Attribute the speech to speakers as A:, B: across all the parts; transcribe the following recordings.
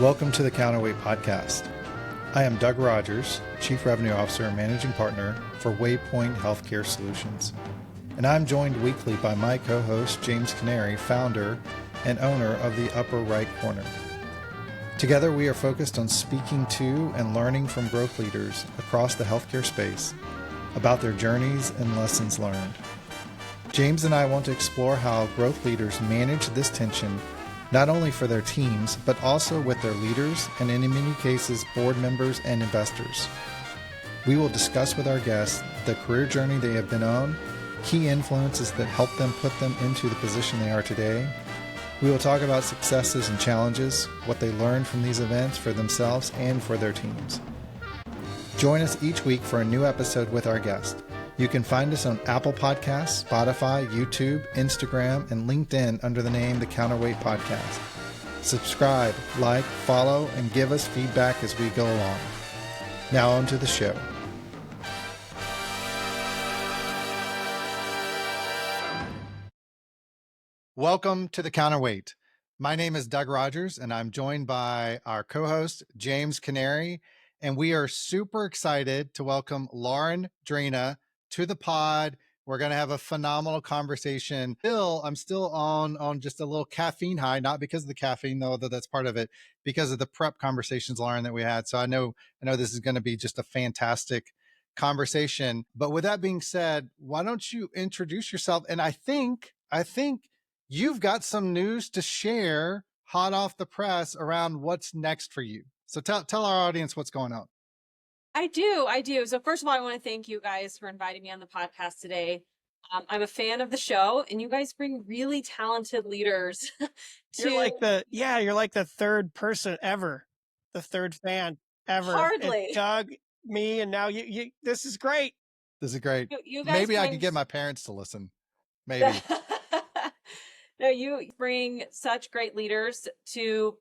A: Welcome to the Counterweight podcast. I am Doug Rogers, Chief Revenue Officer and Managing Partner for Waypoint Healthcare Solutions. And I'm joined weekly by my co-host, James Kanary, founder and owner of the Upper Right Corner. Together, we are focused on speaking to and learning from growth leaders across the healthcare space about their journeys and lessons learned. James and I want to explore how growth leaders manage this tension, not only for their teams, but also with their leaders and in many cases, board members and investors. We will discuss with our guests the career journey they have been on, key influences that helped them put them into the position they are today. We will talk about successes and challenges, what they learned from these events for themselves and for their teams. Join us each week for a new episode with our guest. You can find us on Apple Podcasts, Spotify, YouTube, Instagram, and LinkedIn under the name The Counterweight Podcast. Subscribe, like, follow, and give us feedback as we go along. Now on to the show. Welcome to The Counterweight. My name is Doug Rogers, and I'm joined by our co-host, James Kanary, and we are super excited to welcome Lauren Draina to the pod. We're going to have a phenomenal conversation. I'm still on just a little caffeine high, not because of the caffeine, though that's part of it, because of the prep conversations, Lauren, that we had. So I know this is going to be just a fantastic conversation. But with that being said, why don't you introduce yourself? And I think you've got some news to share hot off the press around what's next for you. So tell our audience what's going on.
B: I do. So first of all, I want to thank you guys for inviting me on the podcast today. I'm a fan of the show, and you guys bring really talented leaders
C: You're like the third person ever, the third fan ever.
B: Hardly.
C: It's Doug, me, and now you. This is great.
A: This is great.
B: You guys
A: Maybe I could get my parents to listen. Maybe.
B: No, you bring such great leaders to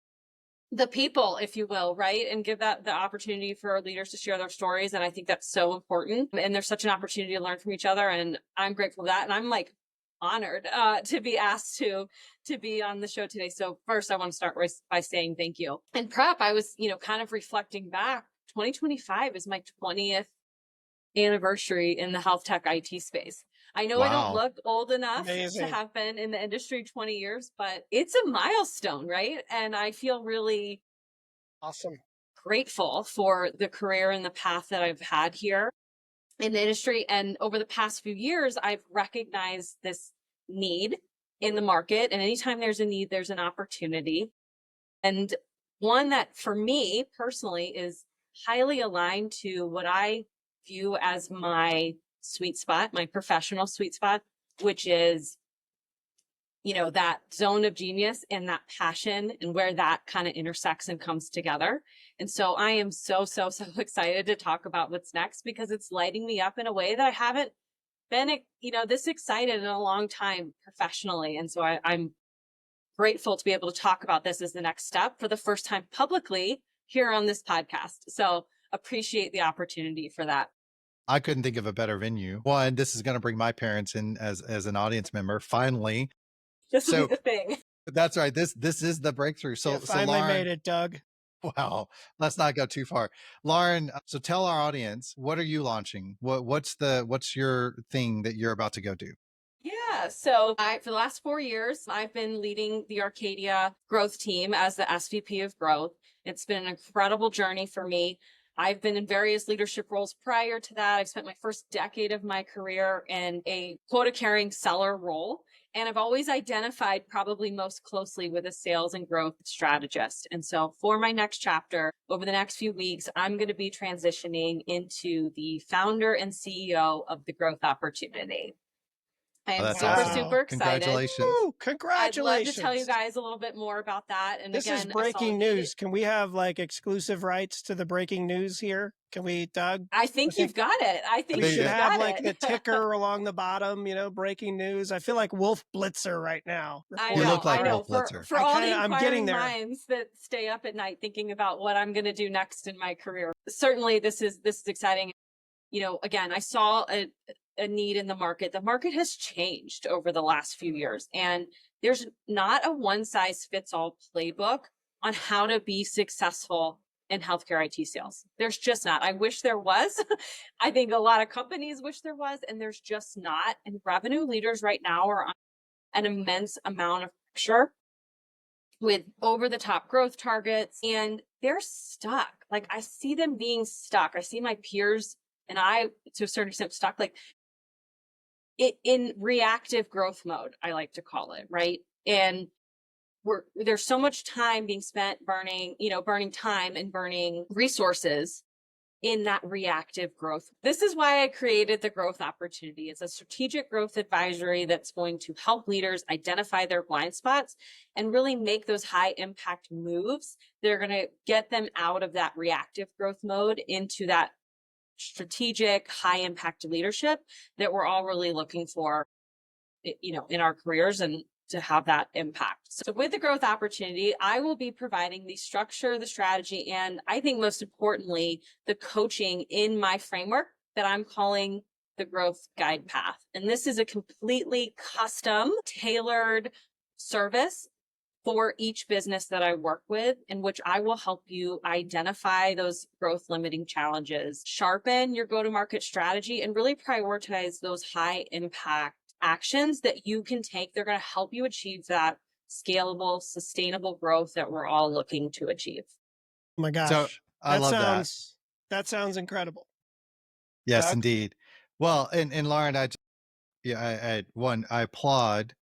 B: the people, if you will, right? And give that the opportunity for leaders to share their stories. And I think that's so important. And there's such an opportunity to learn from each other. And I'm grateful for that. And I'm like honored to be asked to be on the show today. So first, I want to start by saying thank you. In prep, I was, kind of reflecting back. 2025 is my 20th anniversary in the health tech IT space. I know. Wow. I don't look old enough to have been in the industry 20 years, but it's a milestone, right? And I feel really
C: awesome,
B: grateful for the career and the path that I've had here in the industry. And over the past few years, I've recognized this need in the market. And anytime there's a need, there's an opportunity. And one that for me personally is highly aligned to what I view as my sweet spot, my professional sweet spot, which is, that zone of genius and that passion and where that kind of intersects and comes together. And so I am so excited to talk about what's next because it's lighting me up in a way that I haven't been, this excited in a long time professionally. And so I'm grateful to be able to talk about this as the next step for the first time publicly here on this podcast. So appreciate the opportunity for that.
A: I couldn't think of a better venue. One, this is going to bring my parents in as an audience member. Finally,
B: this will be the thing.
A: That's right. This is the breakthrough. So
C: finally
A: Lauren,
C: made it, Doug.
A: Wow, let's not go too far, Lauren. So tell our audience, what are you launching? What's your thing that you're about to go do?
B: Yeah. So for the last 4 years, I've been leading the Arcadia growth team as the SVP of growth. It's been an incredible journey for me. I've been in various leadership roles prior to that. I've spent my first decade of my career in a quota-carrying seller role. And I've always identified probably most closely with a sales and growth strategist. And so for my next chapter, over the next few weeks, I'm going to be transitioning into the founder and CEO of the growth opportunity. I am super excited.
A: Congratulations.
C: Woo, congratulations.
B: I'd love to tell you guys a little bit more about that. And
C: this is breaking news. Can we have exclusive rights to the breaking news here? Can we, Doug?
B: I think you've got it. I think
C: we
B: you
C: should have
B: the
C: ticker along the bottom, breaking news. I feel like Wolf Blitzer right now.
A: You look like Wolf Blitzer.
B: For all the inquiring minds that stay up at night thinking about what I'm going to do next in my career. Certainly this is exciting. Again, I saw a need in the market. The market has changed over the last few years, and there's not a one size fits all playbook on how to be successful in healthcare IT sales. There's just not. I wish there was. I think a lot of companies wish there was, and there's just not. And revenue leaders right now are on an immense amount of pressure with over the top growth targets, and they're stuck. Like, I see them being stuck. I see my peers and I, to a certain extent, stuck like in reactive growth mode, I like to call it, right? And there's so much time being spent burning time and burning resources in that reactive growth. This is why I created the growth opportunity. It's a strategic growth advisory that's going to help leaders identify their blind spots and really make those high impact moves. They're going to get them out of that reactive growth mode into that strategic, high impact leadership that we're all really looking for, in our careers and to have that impact. So with the growth opportunity, I will be providing the structure, the strategy, and I think most importantly, the coaching in my framework that I'm calling the Growth Guide Path. And this is a completely custom, tailored service for each business that I work with, in which I will help you identify those growth limiting challenges, sharpen your go-to-market strategy, and really prioritize those high impact actions that you can take. They're going to help you achieve that scalable, sustainable growth that we're all looking to achieve.
C: Oh my gosh.
A: So I love that.
C: That sounds incredible.
A: Yes,
C: Doug?
A: indeed. Well, and Lauren, I applaud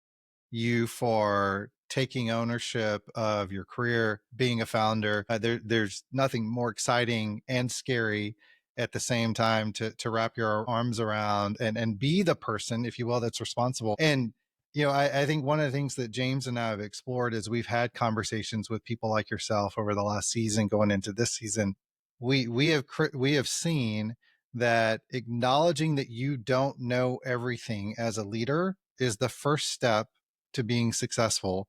A: you for taking ownership of your career, being a founder. There's nothing more exciting and scary at the same time to wrap your arms around and be the person, if you will, that's responsible. And, I think one of the things that James and I have explored is we've had conversations with people like yourself over the last season, going into this season. We have seen that acknowledging that you don't know everything as a leader is the first step to being successful.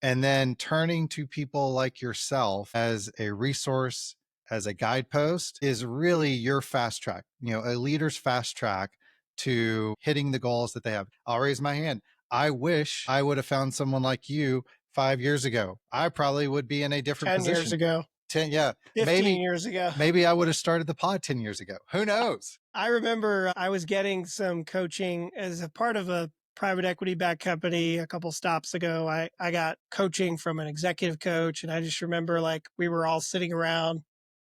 A: And then turning to people like yourself as a resource, as a guidepost, is really your fast track, a leader's fast track to hitting the goals that they have. I'll raise my hand. I wish I would have found someone like you 5 years ago. I probably would be in a different
C: 10
A: position.
C: years ago.
A: 10, yeah.
C: 15 years ago.
A: Maybe I would have started the pod 10 years ago. Who knows?
C: I remember I was getting some coaching as a part of a private equity backed company a couple stops ago. I got coaching from an executive coach, and I just remember like we were all sitting around,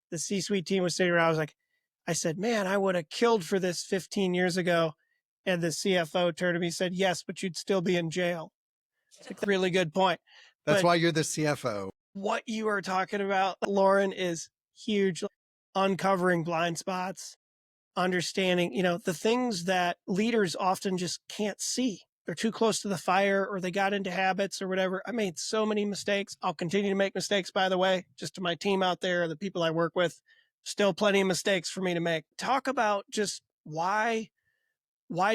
C: the C-suite team was sitting around. I said, man, I would have killed for this 15 years ago. And the CFO turned to me and said, yes, but you'd still be in jail. It's a really good point.
A: That's why you're the CFO.
C: What you are talking about, Lauren, is huge. Uncovering blind spots, understanding, the things that leaders often just can't see. They're too close to the fire, or they got into habits or whatever. I made so many mistakes. I'll continue to make mistakes, by the way, just to my team out there, the people I work with, still plenty of mistakes for me to make. Talk about just why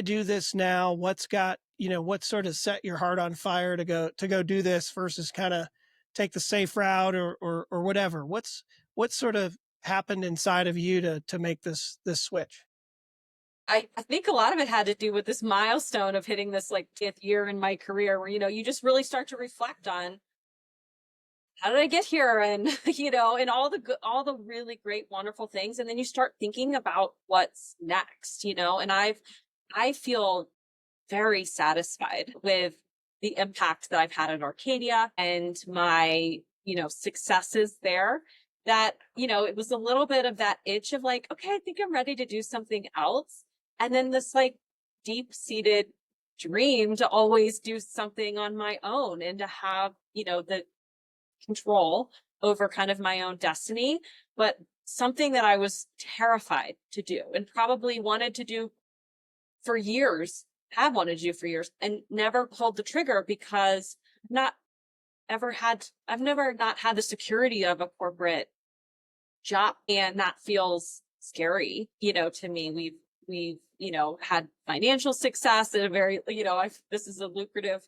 C: do this now? What's got, what sort of set your heart on fire to go do this versus kind of take the safe route or whatever. What sort of happened inside of you to make this switch?
B: I think a lot of it had to do with this milestone of hitting this like 10th year in my career where, you just really start to reflect on how did I get here? And, and all the really great, wonderful things. And then you start thinking about what's next, and I feel very satisfied with the impact that I've had at Arcadia and my, successes there. That, it was a little bit of that itch of like, okay, I think I'm ready to do something else. And then this like deep seated dream to always do something on my own and to have, the control over kind of my own destiny, but something that I was terrified to do and probably wanted to do for years, have wanted to do for years, and never pulled the trigger because I've never not had the security of a corporate job. And that feels scary, to me. We've, had financial success at a very, this is a lucrative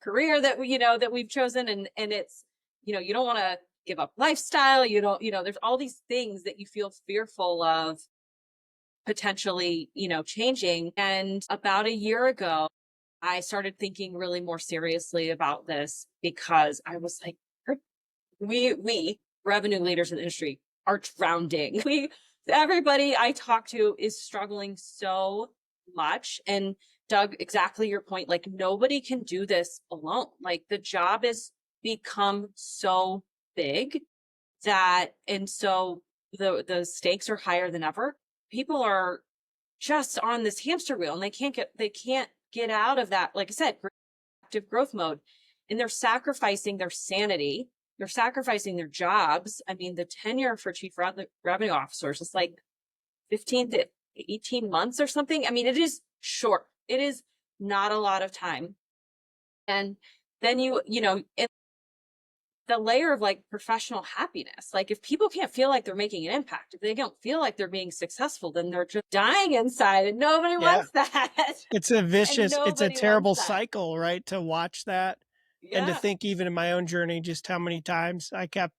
B: career that that we've chosen. And it's, you don't want to give up lifestyle. You don't, there's all these things that you feel fearful of potentially, changing. And about a year ago, I started thinking really more seriously about this because I was like, we revenue leaders in the industry are drowning. Everybody I talk to is struggling so much. And Doug, exactly your point, like nobody can do this alone. Like the job has become so big and so the stakes are higher than ever. People are just on this hamster wheel and they can't get out of that, like I said, active growth mode. And they're sacrificing their sanity. They're sacrificing their jobs. I mean, the tenure for chief revenue officers is like 15 to 18 months or something. I mean, it is short. It is not a lot of time. And then the layer of like professional happiness, like if people can't feel like they're making an impact, if they don't feel like they're being successful, then they're just dying inside and nobody wants that.
C: It's a vicious, it's a terrible cycle, right? To watch that and to think even in my own journey, just how many times I kept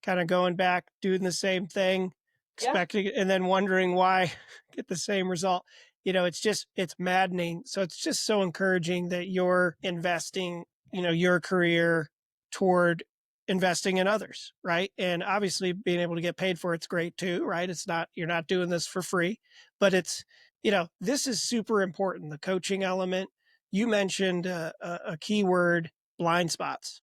C: kind of going back, doing the same thing, expecting and then wondering why get the same result. It's maddening. So it's just so encouraging that you're investing, your career toward investing in others, right? And obviously being able to get paid for it's great too, right? You're not doing this for free, but this is super important. The coaching element. You mentioned a keyword, blind spots.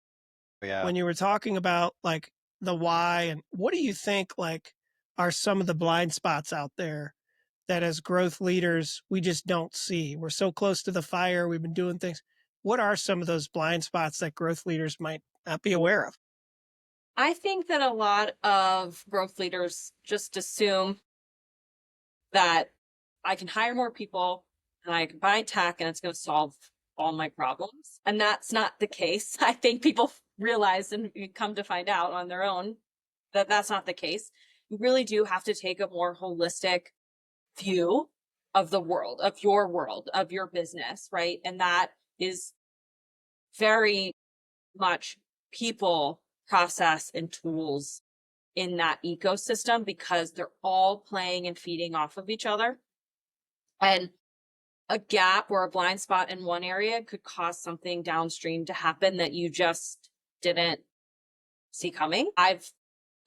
A: Yeah.
C: When you were talking about like the why and what do you think like are some of the blind spots out there that as growth leaders, we just don't see? We're so close to the fire. We've been doing things. What are some of those blind spots that growth leaders might not be aware of?
B: I think that a lot of growth leaders just assume that I can hire more people and I can buy tech and it's going to solve all my problems. And that's not the case. I think people realize and come to find out on their own that that's not the case. You really do have to take a more holistic view of the world, of your business, right? And that is very much people, process, and tools in that ecosystem because they're all playing and feeding off of each other. And a gap or a blind spot in one area could cause something downstream to happen that you just didn't see coming.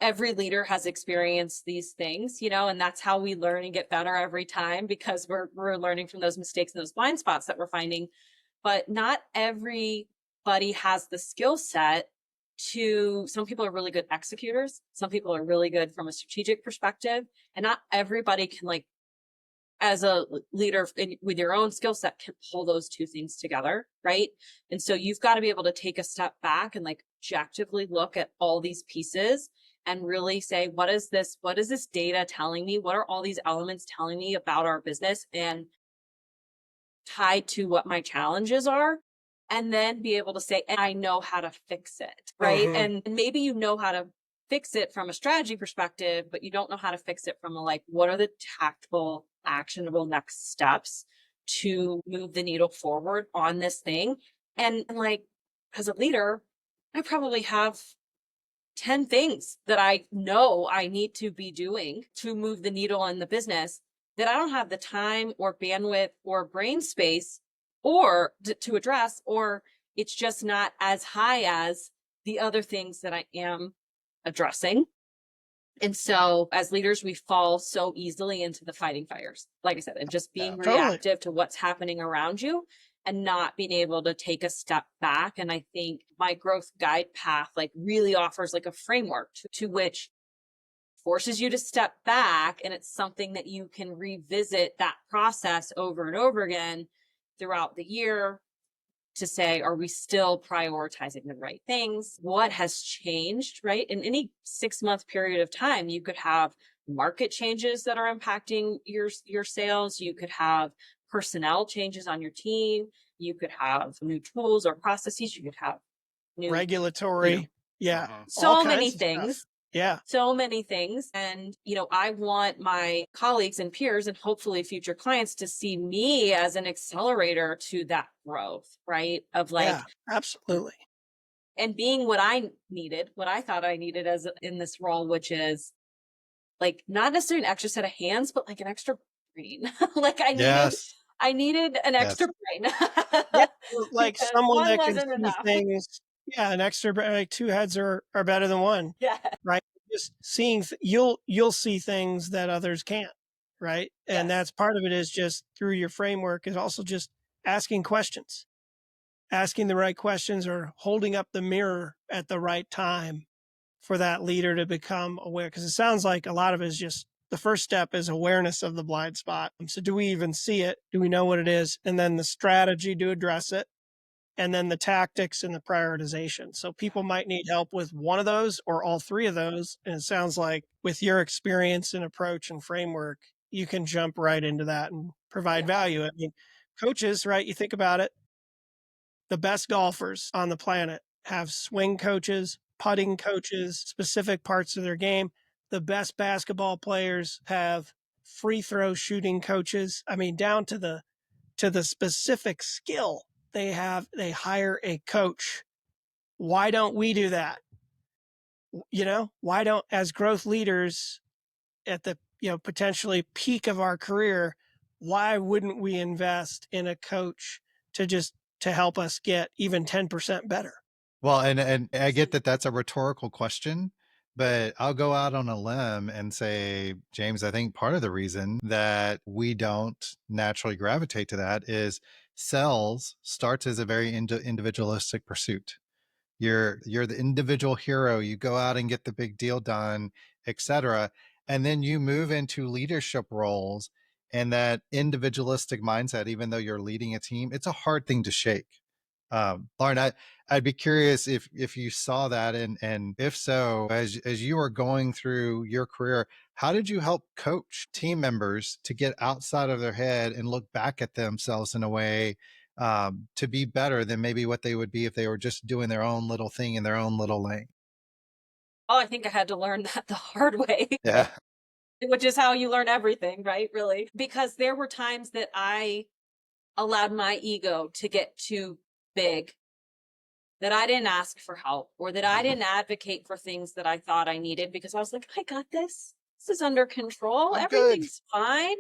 B: Every leader has experienced these things, and that's how we learn and get better every time because we're learning from those mistakes and those blind spots that we're finding. But not everybody has the skill set some people are really good executors. Some people are really good from a strategic perspective, and not everybody can as a leader with your own skill set can pull those two things together. Right. And so you've got to be able to take a step back and objectively look at all these pieces and really say, what is this data telling me? What are all these elements telling me about our business and tied to what my challenges are? And then be able to say, and I know how to fix it, right? And maybe you know how to fix it from a strategy perspective, but you don't know how to fix it from what are the tactful, actionable next steps to move the needle forward on this thing? And as a leader, I probably have 10 things that I know I need to be doing to move the needle in the business that I don't have the time or bandwidth or brain space or to address, or it's just not as high as the other things that I am addressing. And so as leaders, we fall so easily into the fighting fires, like I said, and just being reactive to what's happening around you and not being able to take a step back. And I think my growth guide path really offers a framework to which forces you to step back. And it's something that you can revisit that process over and over again throughout the year to say, are we still prioritizing the right things? What has changed, right? In any 6-month period of time, you could have market changes that are impacting your sales. You could have personnel changes on your team. You could have new tools or processes. You could have new
C: regulatory.
B: So many things.
C: Stuff. Yeah.
B: So many things. And, I want my colleagues and peers and hopefully future clients to see me as an accelerator to that growth, right?
C: Absolutely.
B: And being what I thought I needed in this role, which is not necessarily an extra set of hands, but an extra brain. I needed an extra brain.
C: Someone that can see things Yeah, an extra, like, two heads are better than one,
B: Yeah.
C: right? Just seeing, you'll see things that others can't, right? And
B: Yes.
C: that's part of it, is just through your framework, is also just asking questions, asking the right questions, or holding up the mirror at the right time for that leader to become aware. Because it sounds like a lot of it is just, the first step is awareness of the blind spot. So do we even see it? Do we know what it is? And then the strategy to address it, and then the tactics and the prioritization. So people might need help with one of those or all three of those. And it sounds like with your experience and approach and framework, you can jump right into that and provide
B: Yeah.
C: value. I mean, coaches, right? You think about it, the best golfers on the planet have swing coaches, putting coaches, specific parts of their game. The best basketball players have free throw shooting coaches. I mean, down to the specific skill they hire a coach. Why don't we do that? Why don't, as growth leaders at the, potentially peak of our career, why wouldn't we invest in a coach to help us get even 10% better?
A: Well, and I get that that's a rhetorical question, but I'll go out on a limb and say, James, I think part of the reason that we don't naturally gravitate to that is sales starts as a very individualistic pursuit. You're the individual hero. You go out and get the big deal done, etc. And then you move into leadership roles, and that individualistic mindset, even though you're leading a team, it's a hard thing to shake. Lauren, I'd be curious if you saw that, and if so, as you were going through your career, how did you help coach team members to get outside of their head and look back at themselves in a way to be better than maybe what they would be if they were just doing their own little thing in their own little lane?
B: Oh, I think I had to learn that the hard way.
A: Yeah.
B: Which is how you learn everything, right? Really. Because there were times that I allowed my ego to get too big, that I didn't ask for help, or that I didn't advocate for things that I thought I needed, because I was like, I got this. This is under control.
A: I'm good.
B: Everything's fine.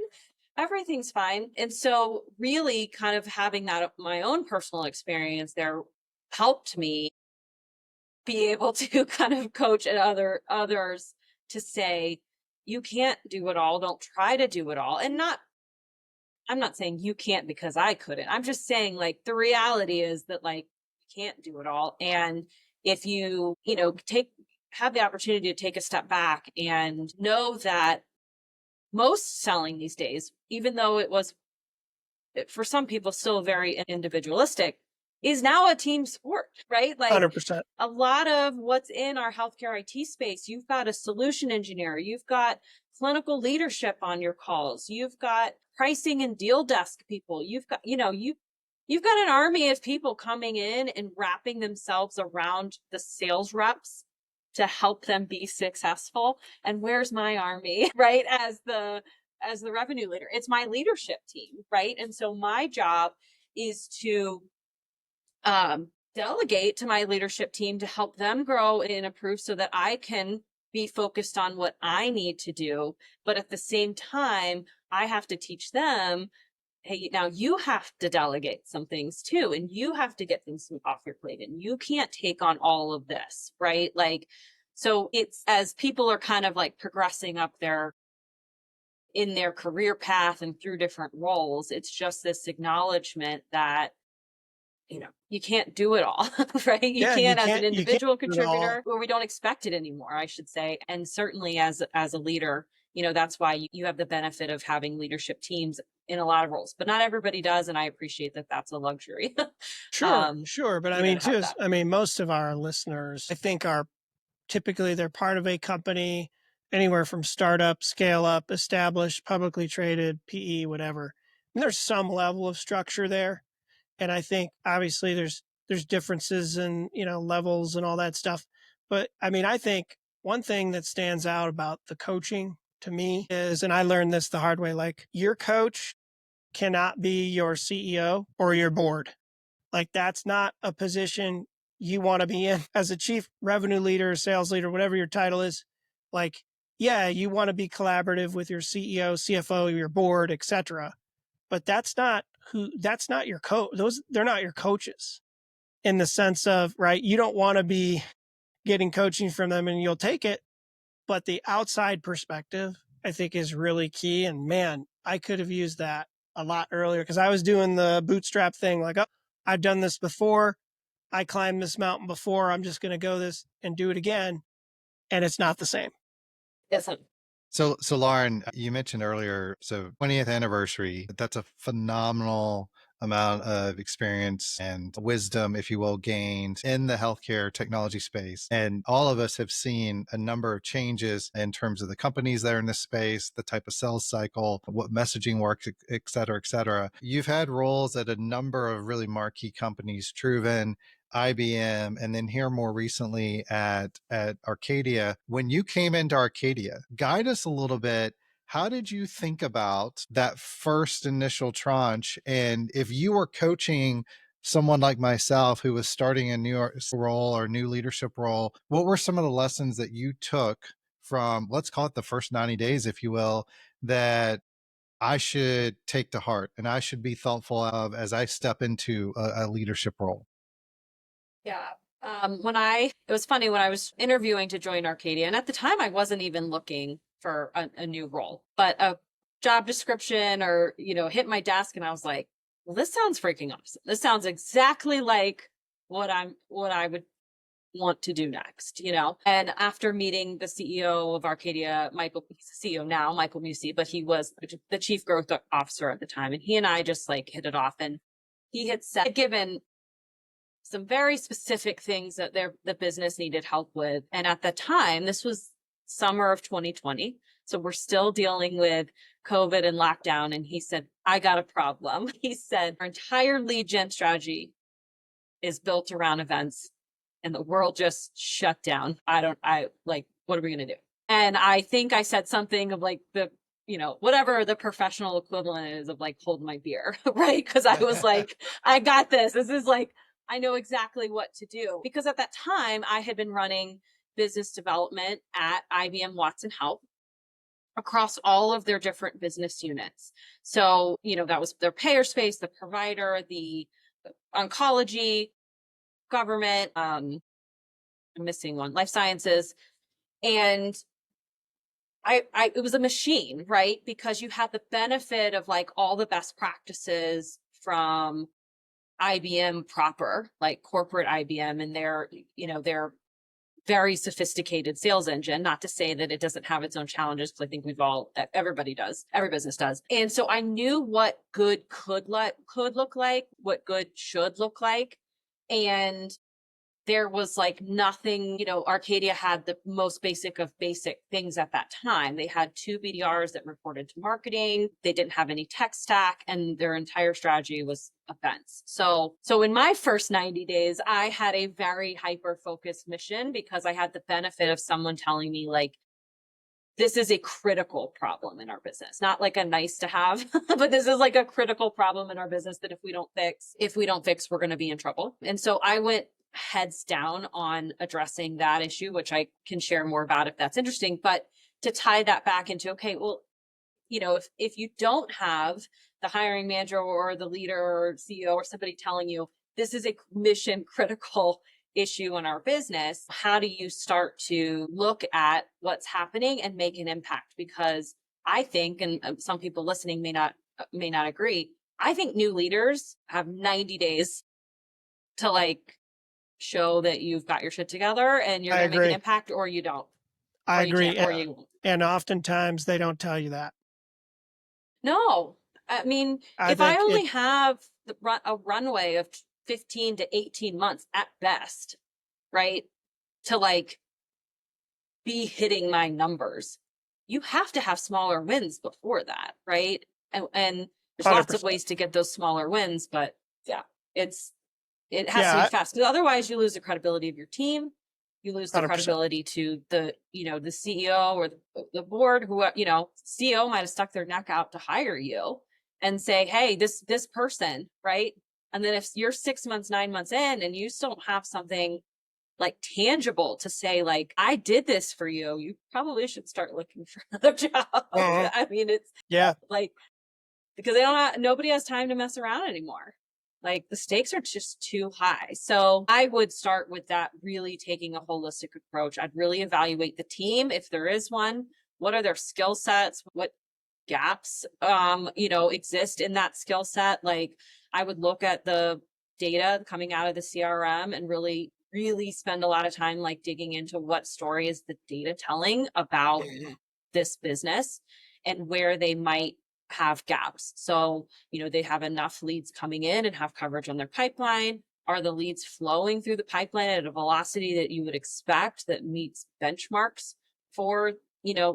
B: Everything's fine. And so really kind of having that my own personal experience there helped me be able to kind of coach others to say, you can't do it all. Don't try to do it all. And I'm not saying you can't because I couldn't. I'm just saying, like, the reality is that, like, you can't do it all. And if you, have the opportunity to take a step back and know that most selling these days, even though it was for some people still very individualistic, is now a team sport, right? Like
C: 100%.
B: a lot of what's in our healthcare IT space, you've got a solution engineer, you've got clinical leadership on your calls, you've got pricing and deal desk people, you've got, you've got an army of people coming in and wrapping themselves around the sales reps to help them be successful. And where's my army, right? As the revenue leader, it's my leadership team, right? And so my job is to delegate to my leadership team to help them grow and improve so that I can be focused on what I need to do. But at the same time, I have to teach them, hey, now you have to delegate some things too, and you have to get things off your plate, and you can't take on all of this, right? Like, so it's as people are kind of like progressing up in their career path and through different roles, it's just this acknowledgement that you can't do it all, right? You
C: Yeah,
B: can't as an
C: you can't
B: individual
C: do it all.
B: contributor, or we don't expect it anymore, I should say. And certainly as a leader, that's why you have the benefit of having leadership teams in a lot of roles, but not everybody does. And I appreciate that that's a luxury.
C: Sure. But I mean,
B: To have
C: too,
B: that.
C: most of our listeners, I think, are typically, they're part of a company, anywhere from startup, scale up, established, publicly traded, PE, whatever. And there's some level of structure there. And I think obviously there's differences in, levels and all that stuff. But I mean, I think one thing that stands out about the coaching to me is, and I learned this the hard way, like, your coach cannot be your CEO or your board. Like, that's not a position you want to be in as a chief revenue leader, sales leader, whatever your title is. Like, yeah, you want to be collaborative with your CEO, CFO, your board, etc. But that's not your coach. They're not your coaches. in the sense of, right, you don't want to be getting coaching from them and you'll take it. But the outside perspective, I think, is really key. And man, I could have used that a lot earlier because I was doing the bootstrap thing. Like, oh, I've done this before. I climbed this mountain before. I'm just going to go this and do it again. And it's not the same.
B: Yes.
A: So Lauren, you mentioned earlier, so 20th anniversary, that's a phenomenal amount of experience and wisdom, if you will, gained in the healthcare technology space. And all of us have seen a number of changes in terms of the companies that are in this space, the type of sales cycle, what messaging works, et cetera, et cetera. You've had roles at a number of really marquee companies, Truven, IBM, and then here more recently at Arcadia. When you came into Arcadia, guide us a little bit. How did you think about that first initial tranche? And if you were coaching someone like myself who was starting a new role or new leadership role, what were some of the lessons that you took from, let's call it the first 90 days, if you will, that I should take to heart and I should be thoughtful of as I step into a leadership role?
B: Yeah. It was funny when I was interviewing to join Arcadia, and at the time I wasn't even looking for a new role, but a job description or, hit my desk and I was like, well, this sounds freaking awesome. This sounds exactly like what I would want to do next, And after meeting the CEO of Arcadia, Michael, he's the CEO now, Michael Musi, but he was the chief growth officer at the time. And he and I just like hit it off, and he had given some very specific things that the business needed help with. And at the time, this was summer of 2020. So we're still dealing with COVID and lockdown. And he said, I got a problem. He said, our entire lead gen strategy is built around events and the world just shut down. What are we going to do? And I think I said something of like whatever the professional equivalent is of like, hold my beer, right? Because I was like, I got this. This is like, I know exactly what to do. Because at that time, I had been running business development at IBM Watson Health across all of their different business units. So, that was their payer space, the provider, the oncology, government, I'm missing one, life sciences. And it was a machine, right? Because you had the benefit of like all the best practices from IBM proper, like corporate IBM, and their very sophisticated sales engine. Not to say that it doesn't have its own challenges, because I think everybody does, every business does. And so I knew what good could look like, what good should look like. And there was like nothing, Arcadia had the most basic of basic things at that time. They had 2 BDRs that reported to marketing. They didn't have any tech stack, and their entire strategy was events. So in my first 90 days, I had a very hyper-focused mission because I had the benefit of someone telling me like, this is a critical problem in our business, not like a nice to have, but this is like a critical problem in our business that if we don't fix, we're going to be in trouble. And so I went heads down on addressing that issue, which I can share more about if that's interesting. But to tie that back into, okay, well, if you don't have the hiring manager or the leader or CEO or somebody telling you this is a mission critical issue in our business, how do you start to look at what's happening and make an impact? Because I think, and some people listening may not agree, I think new leaders have 90 days to like show that you've got your shit together and you're going to make an impact, or you don't.
C: I agree.
B: Or you won't.
C: And oftentimes they don't tell you that.
B: No, I mean, if I only have a runway of 15 to 18 months at best, right, to like be hitting my numbers, you have to have smaller wins before that, right? And there's 100%. Lots of ways to get those smaller wins, but yeah, it has to be fast, because otherwise you lose the credibility of your team. You lose the 100%. Credibility to the CEO or the board, who, CEO might have stuck their neck out to hire you and say, hey, this person, right? And then if you're 6 months, 9 months in and you still don't have something like tangible to say, like, I did this for you, you probably should start looking for another job. I mean, it's like, because nobody has time to mess around anymore. Like the stakes are just too high. So I would start with that, really taking a holistic approach. I'd really evaluate the team if there is one. What are their skill sets? What gaps exist in that skill set? Like I would look at the data coming out of the CRM and really spend a lot of time like digging into what story is the data telling about this business and where they might have gaps. So, they have enough leads coming in and have coverage on their pipeline. Are the leads flowing through the pipeline at a velocity that you would expect that meets benchmarks for,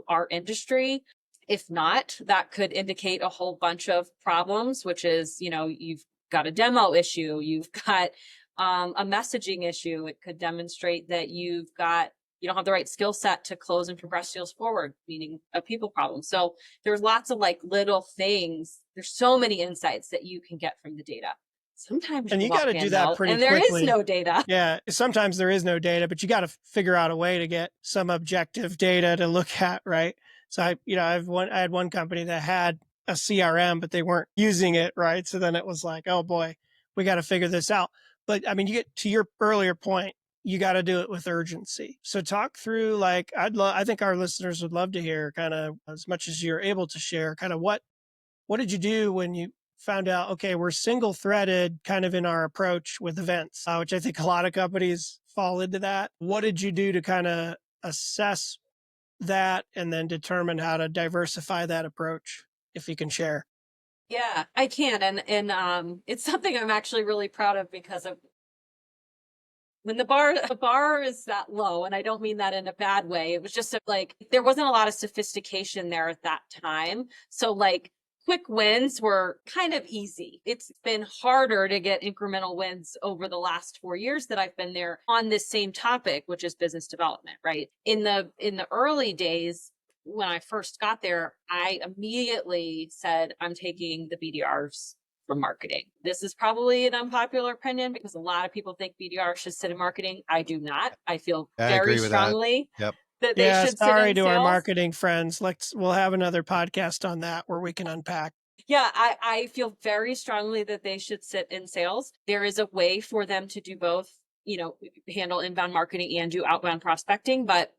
B: our industry? If not, that could indicate a whole bunch of problems, which is, you've got a demo issue, you've got a messaging issue. It could demonstrate that you don't have the right skill set to close and progress deals forward, meaning a people problem. So there's lots of like little things. There's so many insights that you can get from the data. Sometimes
C: And you got to do that pretty
B: and
C: quickly.
B: There is no data.
C: Yeah. Sometimes there is no data, but you got to figure out a way to get some objective data to look at, right? So I had one company that had a CRM, but they weren't using it, right? So then it was like, oh boy, we got to figure this out. But I mean, you get to your earlier point, you got to do it with urgency. So talk through, like, I think our listeners would love to hear kind of, as much as you're able to share, kind of what did you do when you found out, okay, we're single threaded kind of in our approach with events, which I think a lot of companies fall into that. What did you do to kind of assess that and then determine how to diversify that approach, if you can share?
B: Yeah, I can. And it's something I'm actually really proud of, because of when the bar is that low, and I don't mean that in a bad way. It was just like, there wasn't a lot of sophistication there at that time. So like quick wins were kind of easy. It's been harder to get incremental wins over the last 4 years that I've been there on this same topic, which is business development, right? In the early days, when I first got there, I immediately said, I'm taking the BDRs from marketing. This is probably an unpopular opinion because a lot of people think BDR should sit in marketing. I do not. I feel very strongly
A: Yep.
B: that they should sit in
C: sorry to
B: sales.
C: our marketing friends. We'll have another podcast on that where we can unpack.
B: Yeah, I feel very strongly that they should sit in sales. There is a way for them to do both, handle inbound marketing and do outbound prospecting, but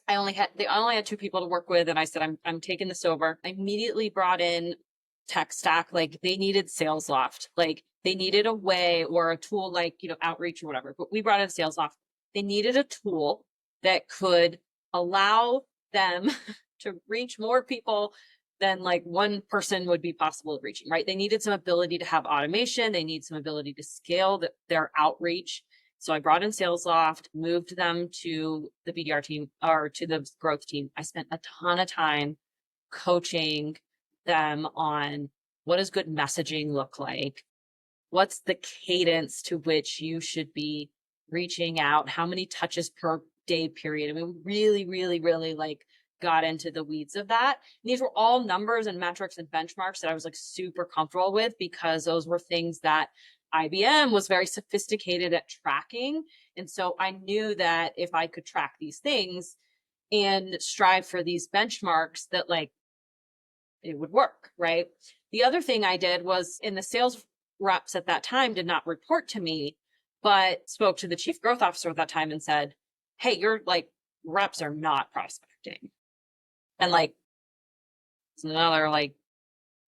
B: they only had 2 people to work with, and I said, I'm taking this over. I immediately brought in tech stack. Like they needed SalesLoft, like they needed a way or a tool like, Outreach or whatever, but we brought in SalesLoft. They needed a tool that could allow them to reach more people than like one person would be possible of reaching, right? They needed some ability to have automation. They need some ability to scale their outreach. So I brought in SalesLoft, moved them to the BDR team or to the growth team. I spent a ton of time coaching them on what does good messaging look like? What's the cadence to which you should be reaching out? How many touches per day period? I mean, really, really, really like got into the weeds of that. And these were all numbers and metrics and benchmarks that I was like super comfortable with, because those were things that IBM was very sophisticated at tracking. And so I knew that if I could track these things and strive for these benchmarks, that like it would work, right? The other thing I did was, in the sales reps at that time did not report to me, but spoke to the chief growth officer at that time and said, hey, your like reps are not prospecting. And like, it's another like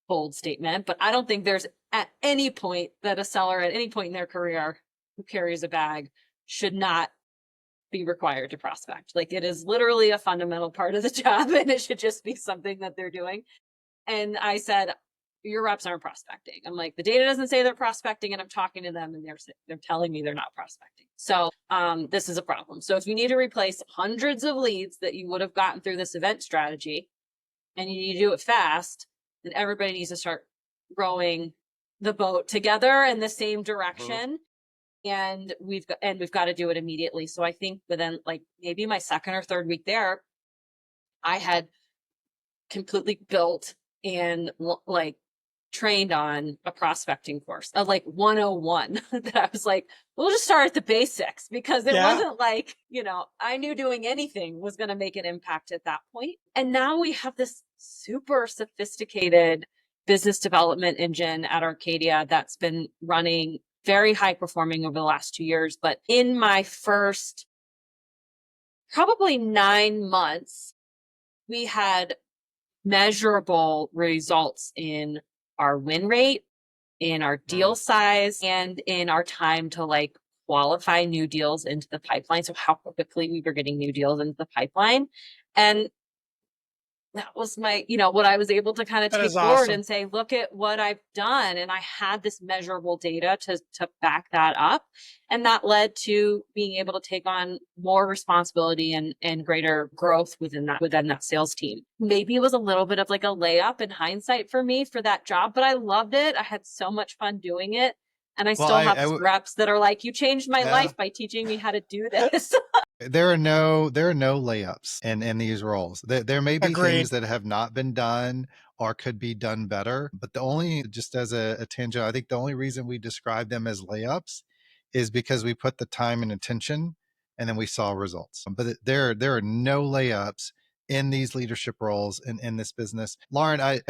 B: bold statement, but I don't think there's at any point that a seller at any point in their career who carries a bag should not be required to prospect. Like it is literally a fundamental part of the job, and it should just be something that they're doing. And I said, your reps aren't prospecting. I'm like, the data doesn't say they're prospecting, and I'm talking to them and they're telling me they're not prospecting. So this is a problem. So if you need to replace hundreds of leads that you would have gotten through this event strategy, and you need to do it fast, then everybody needs to start rowing the boat together in the same direction. And we've got to do it immediately. So I think within like maybe my second or third week there, I had completely built and like trained on a prospecting course of like 101 that I was like, we'll just start at the basics, because it wasn't like, I knew doing anything was going to make an impact at that point. And now we have this super sophisticated business development engine at Arcadia that's been running very high performing over the last 2 years. But in my first probably 9 months, we had measurable results in our win rate, in our deal size, and in our time to like qualify new deals into the pipeline. So how quickly we were getting new deals into the pipeline. And that was my, what I was able to kind of
C: That
B: take
C: is
B: forward
C: awesome.
B: and say, look at what I've done. And I had this measurable data to back that up. And that led to being able to take on more responsibility and greater growth within that sales team. Maybe it was a little bit of like a layup in hindsight for me for that job, but I loved it. I had so much fun doing it. And I still have reps that are like, you changed my life by teaching me how to do this.
A: There are no layups in these roles. There may be
C: Agreed.
A: things that have not been done or could be done better, but just as a tangent, I think the only reason we describe them as layups is because we put the time and attention and then we saw results. But there are no layups in these leadership roles in this business. Lauren, I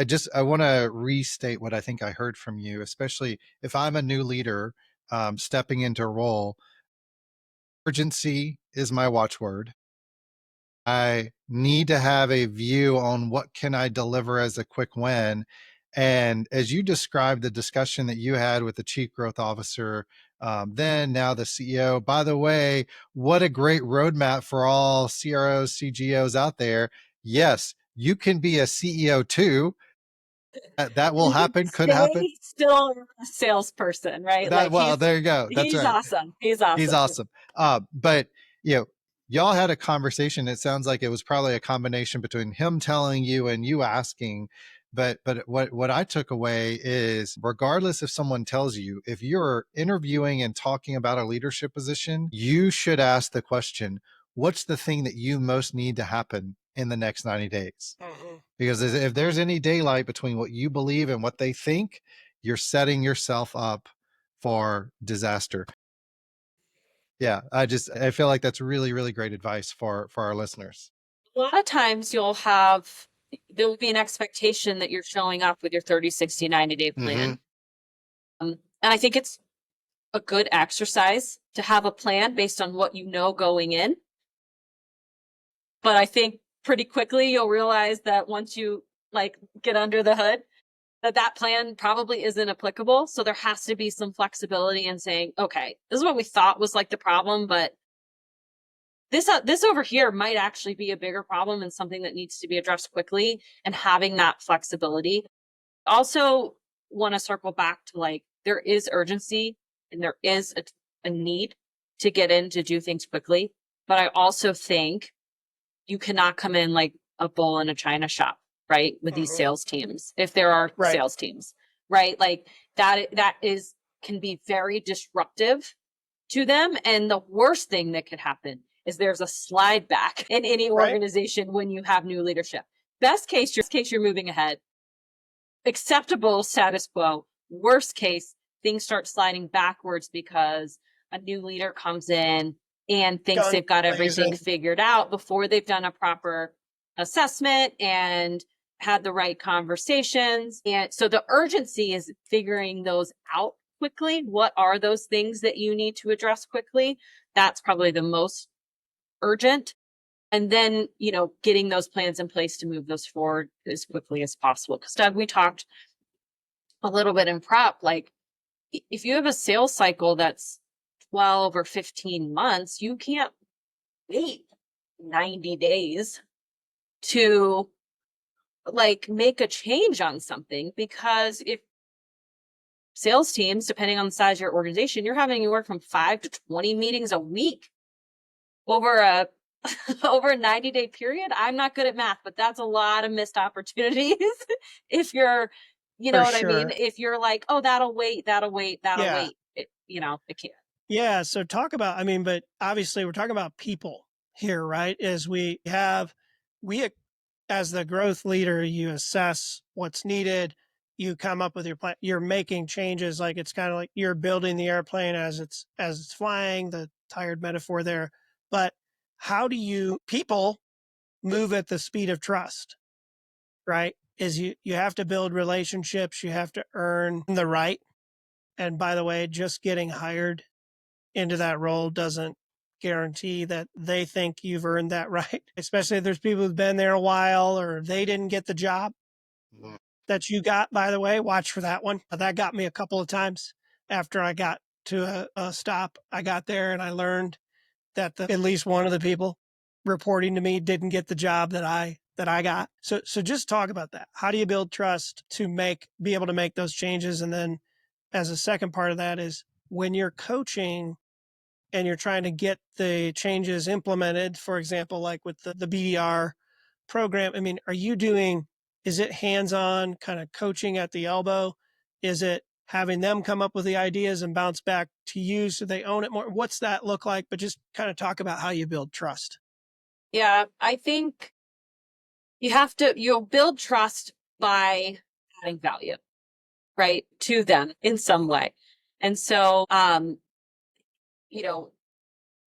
A: want to restate what I think I heard from you, especially if I'm a new leader stepping into a role. Urgency is my watchword. I need to have a view on what can I deliver as a quick win. And as you described the discussion that you had with the chief growth officer, now the CEO, by the way, what a great roadmap for all CROs, CGOs out there. Yes, you can be a CEO too. That will happen, could happen.
B: Still a salesperson, right?
A: There you go. That's
B: he's
A: right.
B: awesome. He's awesome.
A: He's awesome. But y'all had a conversation. It sounds like it was probably a combination between him telling you and you asking. But what I took away is, regardless if someone tells you, if you're interviewing and talking about a leadership position, you should ask the question, what's the thing that you most need to happen in the next 90 days? Mm-hmm. Because if there's any daylight between what you believe and what they think, you're setting yourself up for disaster. Yeah, I feel like that's really, really great advice for our listeners.
B: A lot of times there will be an expectation that you're showing up with your 30, 60, 90-day plan. Mm-hmm. And I think it's a good exercise to have a plan based on what you know going in. But I think pretty quickly you'll realize that once you get under the hood, that plan probably isn't applicable. So there has to be some flexibility in saying, okay, this is what we thought was the problem, but this over here might actually be a bigger problem and something that needs to be addressed quickly, and having that flexibility. Also want to circle back to there is urgency and there is a need to get in to do things quickly. But I also think you cannot come in like a bull in a china shop, right? With these sales teams, if there are sales teams, right? That can be very disruptive to them. And the worst thing that could happen is there's a slide back in any organization when you have new leadership. Best case, you're moving ahead. Acceptable status quo. Worst case, things start sliding backwards because a new leader comes in and thinks they've got everything figured out before they've done a proper assessment and had the right conversations. And so the urgency is figuring those out quickly. What are those things that you need to address quickly? That's probably the most urgent. And then, getting those plans in place to move those forward as quickly as possible. Because Doug, we talked a little bit in prep, if you have a sales cycle that's 12 or 15 months, you can't wait 90 days to make a change on something, because if sales teams, depending on the size of your organization, you're having to work from 5 to 20 meetings a week over a 90-day period. I'm not good at math, but that's a lot of missed opportunities. If you're, I mean? If you're oh, that'll wait. It can't.
C: Yeah. So talk about, but obviously we're talking about people here, right? As as the growth leader, you assess what's needed. You come up with your plan. You're making changes. It's kind of like you're building the airplane as it's flying, the tired metaphor there. But how do people move at the speed of trust, right? is you have to build relationships. You have to earn the right. And by the way, just getting hired into that role doesn't guarantee that they think you've earned that right, especially if there's people who've been there a while or they didn't get the job that you got, by the way. Watch for that one. That got me a couple of times after I got to a stop. I got there and I learned that at least one of the people reporting to me didn't get the job that I got. So just talk about that. How do you build trust to be able to make those changes? And then as a second part of that is when you're coaching and you're trying to get the changes implemented, for example, like with the BDR program, I mean, is it hands-on kind of coaching at the elbow? Is it having them come up with the ideas and bounce back to you so they own it more? What's that look like? But just kind of talk about how you build trust.
B: Yeah, I think you'll build trust by adding value, right, to them in some way. And so,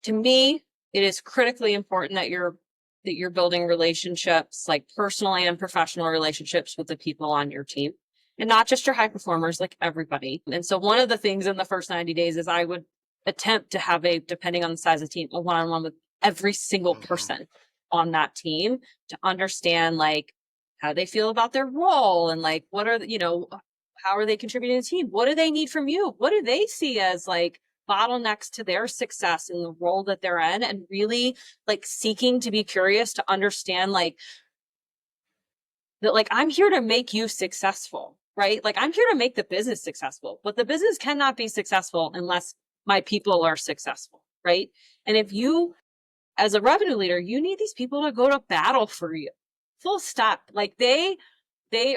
B: to me, it is critically important that you're building relationships, like personal and professional relationships with the people on your team, and not just your high performers, like everybody. And so one of the things in the first 90 days is I would attempt to have depending on the size of the team, a one-on-one with every single person on that team to understand like how they feel about their role and like how are they contributing to the team? What do they need from you? What do they see as like bottlenecks to their success in the role that they're in, and really like seeking to be curious to understand like that, like, I'm here to make you successful, right? Like I'm here to make the business successful, but the business cannot be successful unless my people are successful, right? And if you, as a revenue leader, you need these people to go to battle for you, full stop. Like they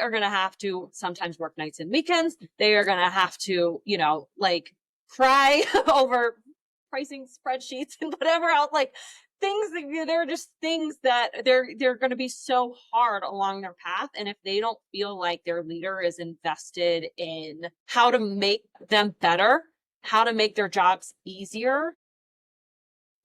B: are going to have to sometimes work nights and weekends. They are going to have to, like cry over pricing spreadsheets and whatever else, like things that they're just things that they're going to be so hard along their path. And if they don't feel like their leader is invested in how to make them better, how to make their jobs easier,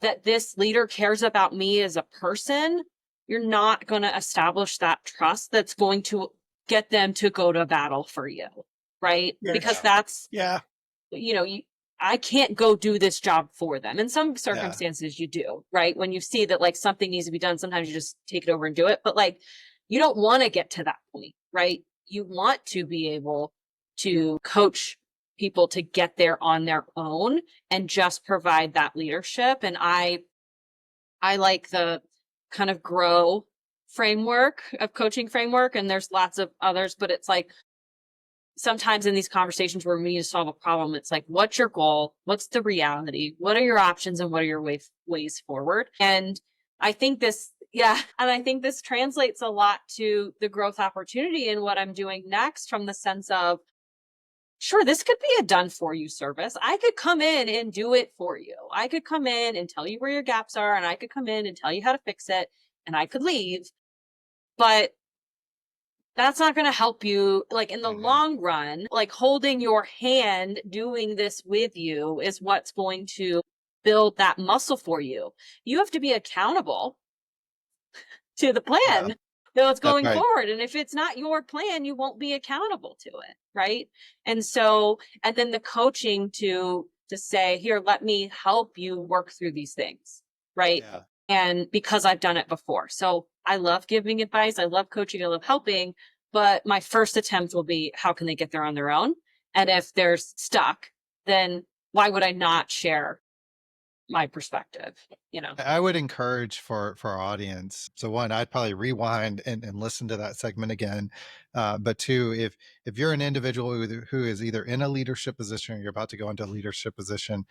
B: that this leader cares about me as a person, you're not going to establish that trust that's going to get them to go to battle for you, right?
C: Yeah.
B: Because that's, I can't go do this job for them. In some circumstances you do, right? When you see that like something needs to be done, sometimes you just take it over and do it. But like, you don't want to get to that point, right? You want to be able to coach people to get there on their own and just provide that leadership. And I like the kind of grow framework of coaching framework. And there's lots of others, but it's like, sometimes in these conversations where we need to solve a problem, it's like, what's your goal? What's the reality? What are your options and what are your ways forward? And I think this translates a lot to the growth opportunity and what I'm doing next, from the sense of, sure, this could be a done for you service. I could come in and do it for you. I could come in and tell you where your gaps are, and I could come in and tell you how to fix it, and I could leave. But that's not going to help you, like in the long run. Like holding your hand, doing this with you is what's going to build that muscle for you. You have to be accountable to the plan that's going forward. And if it's not your plan, you won't be accountable to it. Right. And then the coaching to say, here, let me help you work through these things. Right. Yeah. And because I've done it before. So I love giving advice. I love coaching. I love helping. But my first attempt will be, how can they get there on their own? And if they're stuck, then why would I not share my perspective?
A: I would encourage for our audience. So one, I'd probably rewind and listen to that segment again. But two, if you're an individual who is either in a leadership position or you're about to go into a leadership position,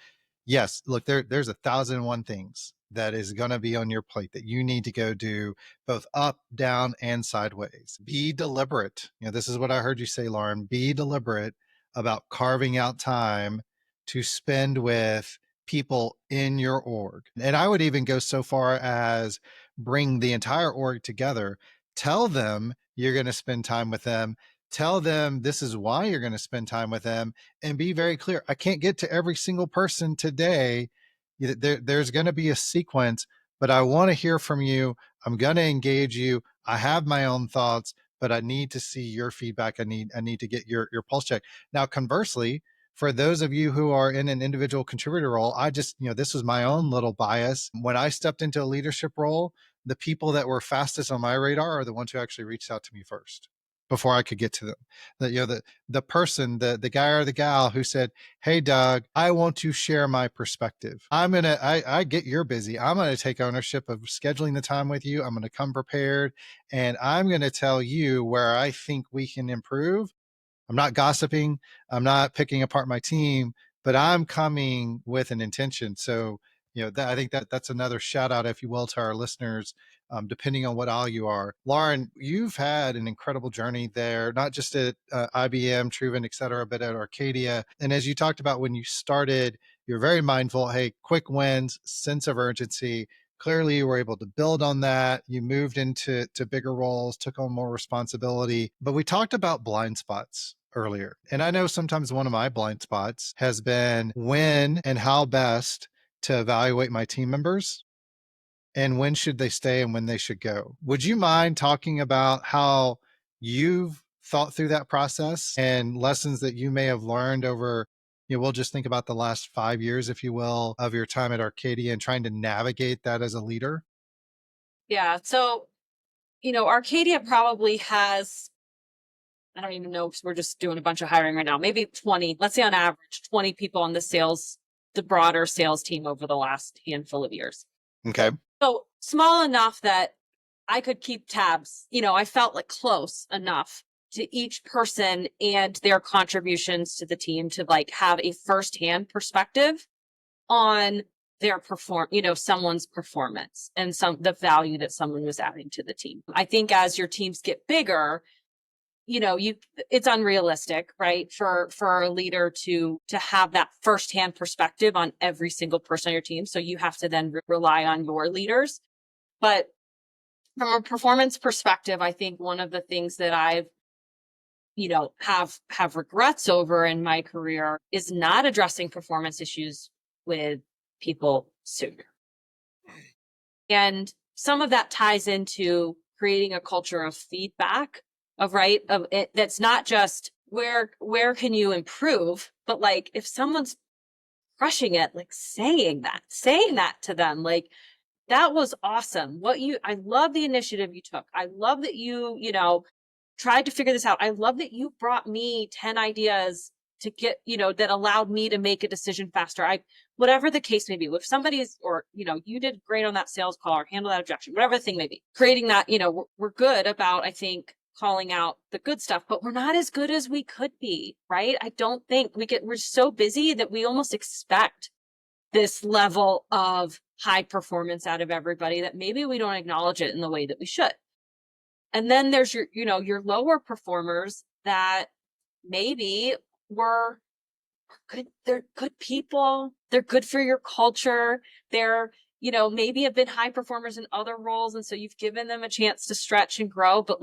A: yes, look, there's 1,001 things that is going to be on your plate that you need to go do, both up, down, and sideways. Be deliberate. This is what I heard you say, Lauren. Be deliberate about carving out time to spend with people in your org. And I would even go so far as bring the entire org together. Tell them you're going to spend time with them. Tell them this is why you're going to spend time with them, and be very clear. I can't get to every single person today. There's going to be a sequence, but I want to hear from you. I'm going to engage you. I have my own thoughts, but I need to see your feedback. I need to get your pulse check. Now, conversely, for those of you who are in an individual contributor role, I just, this was my own little bias. When I stepped into a leadership role, the people that were fastest on my radar are the ones who actually reached out to me first before I could get to them. The person, the guy or the gal who said, "Hey, Doug, I want to share my perspective. I get you're busy. I'm going to take ownership of scheduling the time with you. I'm going to come prepared, and I'm going to tell you where I think we can improve. I'm not gossiping. I'm not picking apart my team, but I'm coming with an intention." So, I think that's another shout out, if you will, to our listeners, depending on what all you are. Lauren, you've had an incredible journey there, not just at IBM, Truven, et cetera, but at Arcadia. And as you talked about when you started, you're very mindful, hey, quick wins, sense of urgency. Clearly, you were able to build on that. You moved into bigger roles, took on more responsibility. But we talked about blind spots earlier. And I know sometimes one of my blind spots has been when and how best to evaluate my team members and when should they stay and when they should go. Would you mind talking about how you've thought through that process and lessons that you may have learned over, we'll just think about the last 5 years, if you will, of your time at Arcadia and trying to navigate that as a leader?
B: Yeah. So, Arcadia probably has, I don't even know, because we're just doing a bunch of hiring right now, maybe 20, let's say on average, 20 people on the broader sales team over the last handful of years.
A: Okay.
B: So small enough that I could keep tabs. I felt like close enough to each person and their contributions to the team to have a firsthand perspective on their someone's performance and the value that someone was adding to the team. I think as your teams get bigger, it's unrealistic, right? For a leader to have that firsthand perspective on every single person on your team. So you have to then rely on your leaders. But from a performance perspective, I think one of the things that I've, have regrets over in my career is not addressing performance issues with people sooner. And some of that ties into creating a culture of feedback of it. That's not just where can you improve, but if someone's crushing it, saying that to them, that was awesome. I love the initiative you took. I love that you tried to figure this out. I love that you brought me 10 ideas to get, that allowed me to make a decision faster. Whatever the case may be, if somebody's, or, you did great on that sales call or handle that objection, whatever the thing may be, creating that, we're good about, I think, calling out the good stuff, but we're not as good as we could be, right? I don't think we're so busy that we almost expect this level of high performance out of everybody that maybe we don't acknowledge it in the way that we should. And then there's your lower performers that maybe were good. They're good people. They're good for your culture. They're, maybe have been high performers in other roles. And so you've given them a chance to stretch and grow, but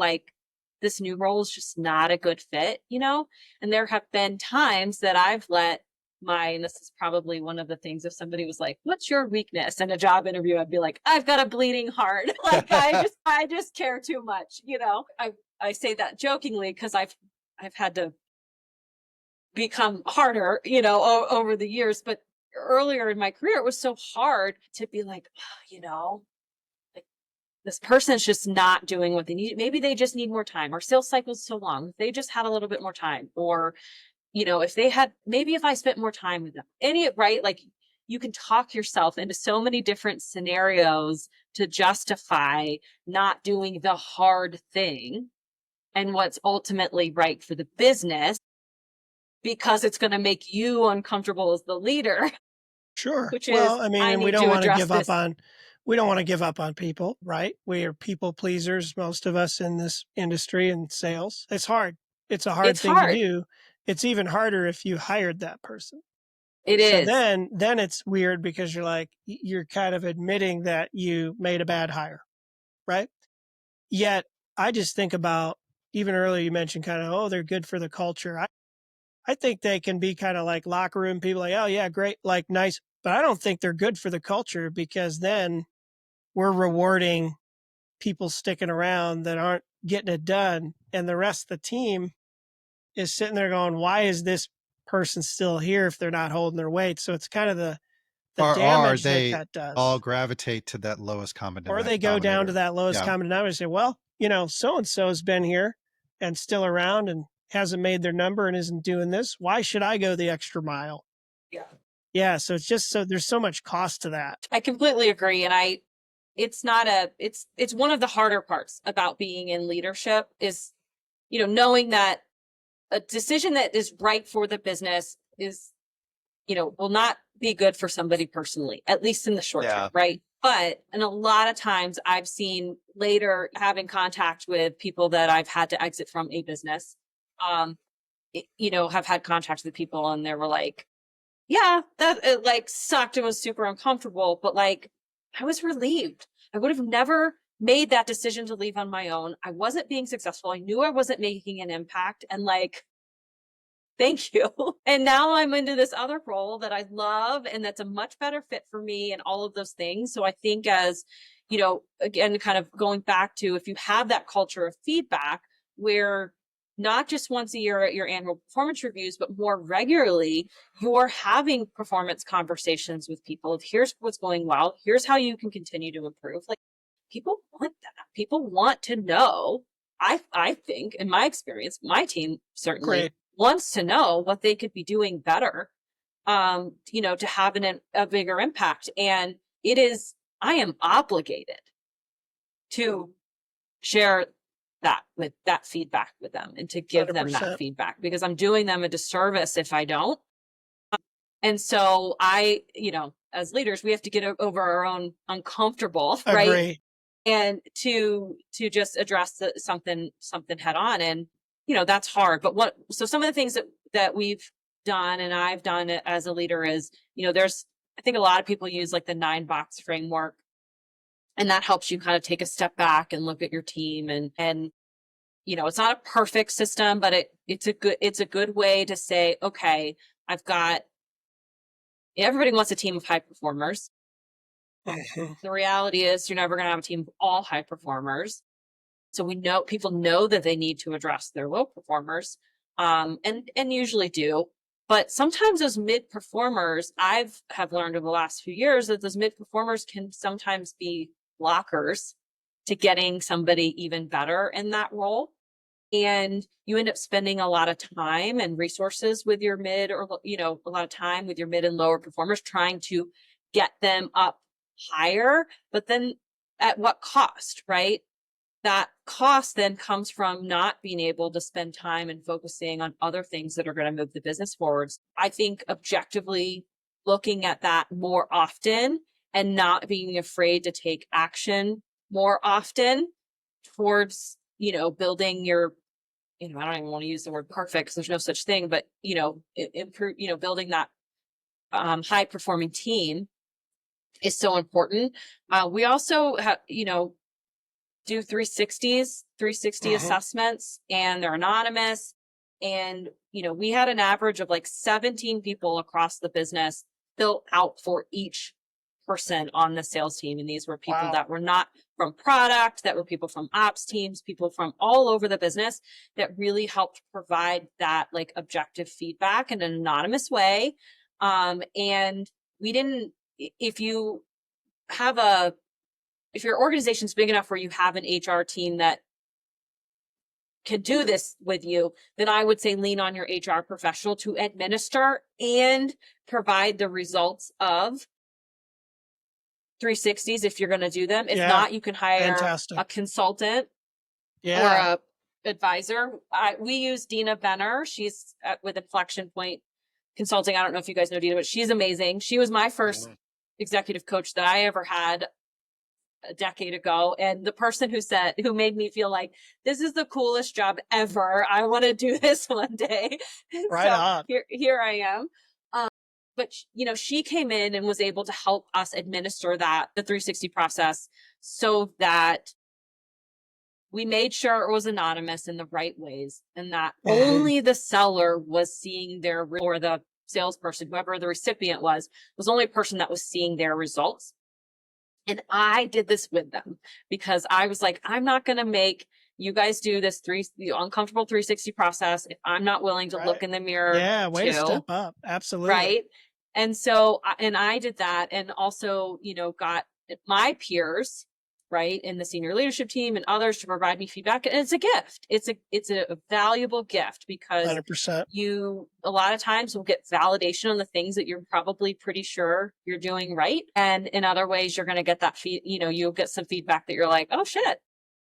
B: this new role is just not a good fit, and there have been times that I've let and this is probably one of the things, if somebody was like, "What's your weakness?" in a job interview, I'd be like, "I've got a bleeding heart." I just care too much, I say that jokingly because I've had to become harder, over the years. But earlier in my career, it was so hard to be like, this person's just not doing what they need. Maybe they just need more time. Our sales cycle's so long. They just had a little bit more time. Or, if I spent more time with them, right? You can talk yourself into so many different scenarios to justify not doing the hard thing and what's ultimately right for the business, because it's going to make you uncomfortable as the leader.
C: Sure.
B: Which
C: well,
B: is,
C: we don't want to give up on, we don't want to give up on people, right? We are people pleasers, most of us in this industry and sales. It's hard. It's a hard thing to do. It's even harder if you hired that person.
B: It is.
C: Then it's weird because you're kind of admitting that you made a bad hire, right? Yet I just think about, even earlier you mentioned kind of, oh, they're good for the culture. I think they can be kind of like locker room people, like, oh yeah, great, nice. But I don't think they're good for the culture, because then we're rewarding people sticking around that aren't getting it done. And the rest of the team is sitting there going, why is this person still here if they're not holding their weight? So it's kind of the damage that does.
A: All gravitate to that lowest common denominator.
C: Or they go down to that lowest common denominator and say, well, so-and-so has been here and still around and hasn't made their number and isn't doing this. Why should I go the extra mile?
B: Yeah.
C: Yeah. So it's just there's so much cost to that.
B: I completely agree. And it's one of the harder parts about being in leadership is, knowing that a decision that is right for the business is, will not be good for somebody personally, at least in the short term, right? But in a lot of times I've seen later having contact with people that I've had to exit from a business, have had contact with people and they were like, yeah, that it sucked and was super uncomfortable, but I was relieved. I would have never made that decision to leave on my own. I wasn't being successful. I knew I wasn't making an impact and thank you. And now I'm into this other role that I love and that's a much better fit for me and all of those things. So I think as, again, kind of going back to if you have that culture of feedback where not just once a year at your annual performance reviews, but more regularly, you're having performance conversations with people of here's what's going well. Here's how you can continue to improve. People want that. People want to know. I think in my experience, my team certainly wants to know what they could be doing better, to have a bigger impact. And I am obligated to share that feedback with them and to give 100%. Them that feedback because I'm doing them a disservice if I don't. And so as leaders, we have to get over our own uncomfortable, right?
C: Agree.
B: And to just address something head on. And, that's hard. But so some of the things that we've done and I've done as a leader is, I think a lot of people use the 9-box framework. And that helps you kind of take a step back and look at your team and it's not a perfect system, but it's a good way to say, okay, everybody wants a team of high performers. The reality is you're never going to have a team of all high performers. So people know that they need to address their low performers, and usually do. But sometimes those mid performers, have learned over the last few years that those mid performers can sometimes be blockers to getting somebody even better in that role. And you end up spending a lot of time and resources with your mid or, a lot of time with your mid and lower performers trying to get them up higher, but then at what cost, right? That cost then comes from not being able to spend time and focusing on other things that are going to move the business forwards. I think objectively looking at that more often and not being afraid to take action more often towards, building your, I don't even want to use the word perfect because there's no such thing, but, improve, building that high performing team is so important. We also have, do 360 assessments and they're anonymous. And, we had an average of 17 people across the business fill out for each person on the sales team. And these were people that were not from product, that were people from ops teams, people from all over the business that really helped provide that objective feedback in an anonymous way. And we didn't, if your organization's big enough where you have an HR team that can do this with you, then I would say lean on your HR professional to administer and provide the results of 360s if you're going to do them. If not, you can hire a consultant or a advisor. We use Dina Benner. She's with Inflection Point Consulting. I don't know if you guys know Dina, but she's amazing. She was my first executive coach that I ever had a decade ago. And the person who made me feel like this is the coolest job ever. I want to do this one day.
C: Right on.
B: Here I am. But she came in and was able to help us administer the 360 process so that we made sure it was anonymous in the right ways and that only the seller was seeing or the salesperson, whoever the recipient was the only person that was seeing their results. And I did this with them because I was like, I'm not going to make you guys do this the uncomfortable 360 process. If I'm not willing to look in the mirror,
C: way to step up. Absolutely.
B: Right. And so, and I did that, and also, got my peers, right, in the senior leadership team and others to provide me feedback. And it's a gift. It's a valuable gift, because
C: 100%.
B: you a lot of times will get validation on the things that you're probably pretty sure you're doing right. And in other ways, you're going to get that you'll get some feedback that you're like, oh shit.